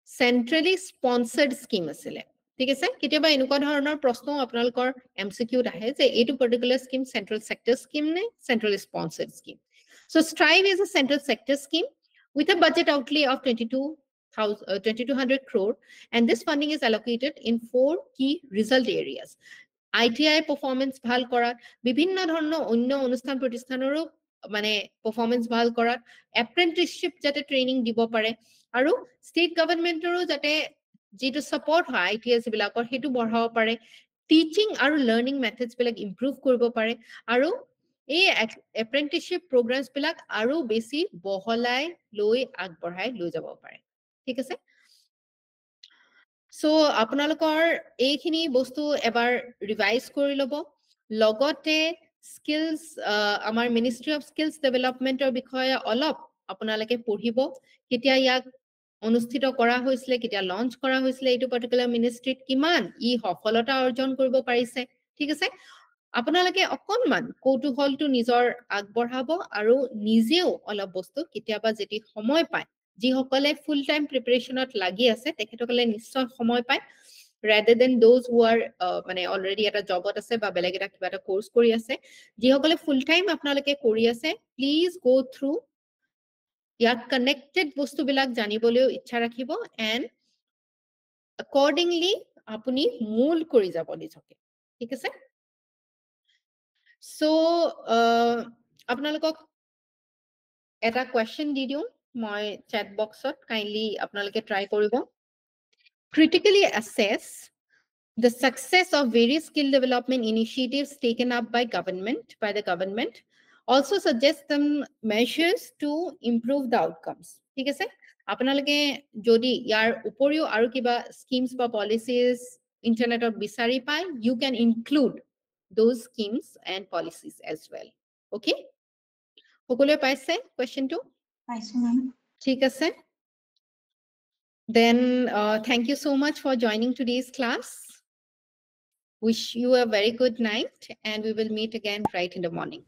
centrally sponsored scheme asile ঠিক আছে কেতিয়াবা এনেকুৱা ধৰণৰ প্ৰশ্ন আপোনালোকৰ MCQ আহে যে এইটো particular scheme central sector scheme নে সেন্ট্ৰালি sponsored scheme So Strive is a central sector scheme with a budget outlay of 2200 crore and this funding is allocated in 4 key result areas. ITI performance bhal korat, bibhinno dhoroner onno onusthan protisthanoro mane performance bhal korat, apprenticeship jate training dibo pare aru state government oro jate jeto support hoy ITIs bilakor hetu borhabo pare, teaching aru learning methods bilak improve koribo pare aru এই apprenticeship programs বিলাক আৰু বেছি বহলাই লৈ আগবঢ়াই লৈ যাব পাৰে ঠিক আছে সো আপোনালোকৰ এইখিনি বস্তু এবাৰ ৰিভাইজ কৰি লব লগতে স্কিলছ আমাৰ মিনিষ্ট্ৰি অফ স্কিলছ ডেভেলপমেন্টৰ বিষয়ে অলপ আপোনালোকে পঢ়িব কেতিয়া ইয়াক অনুষ্ঠিত কৰা হৈছিল কেতিয়া লঞ্চ কৰা হৈছিল এইটো পাৰ্টিকুলাৰ মিনিষ্ট্ৰিত কিমান ই সফলতা অৰ্জন কৰিব পাৰিছে ঠিক আছে আপোনালোকে অকনমান কৌতুহলটো নিজৰ আগবঢ়াব আৰু নিজেও অলপ বস্তু কেতিয়াবা যেতি সময় পায় যিসকলে ফুল টাইম প্ৰিপাৰেশ্যনত লাগি আছে তেখেতসকলে নিশ্চয় সময় পায় rather than those who are মানে already এটা জবত আছে বা বেলেগ এটা কিবা এটা কোর্স কৰি আছে যিসকলে ফুল টাইম আপোনালোকে কৰি আছে প্লিজ গো থ্ৰু ইয়াত কানেক্টেড বস্তুবিলাক জানিবলৈও ইচ্ছা ৰাখিব and accordingly আপুনি মূল কৰি যাব নিজকে ঠিক আছে so আপোনালোকক এটা কোৱেশ্চন দি দিওঁ মই chat boxত kindly আপোনালোকে try কৰিব critically assess the success of various skill development initiatives taken up by the government also suggest some measures to improve the outcomes ঠিক আছে আপোনালোকে যদি ইয়াৰ উপৰিও আৰু কিবা schemes বা policies ইন্টাৰনেটত বিচাৰি পায় you can include those schemes and policies as well okay সকলোৱে পাইছে কোৱেশ্চনটো পাইছো মেম ঠিক আছে then thank you so much for joining today's class wish you a very good night and we will meet again right in the morning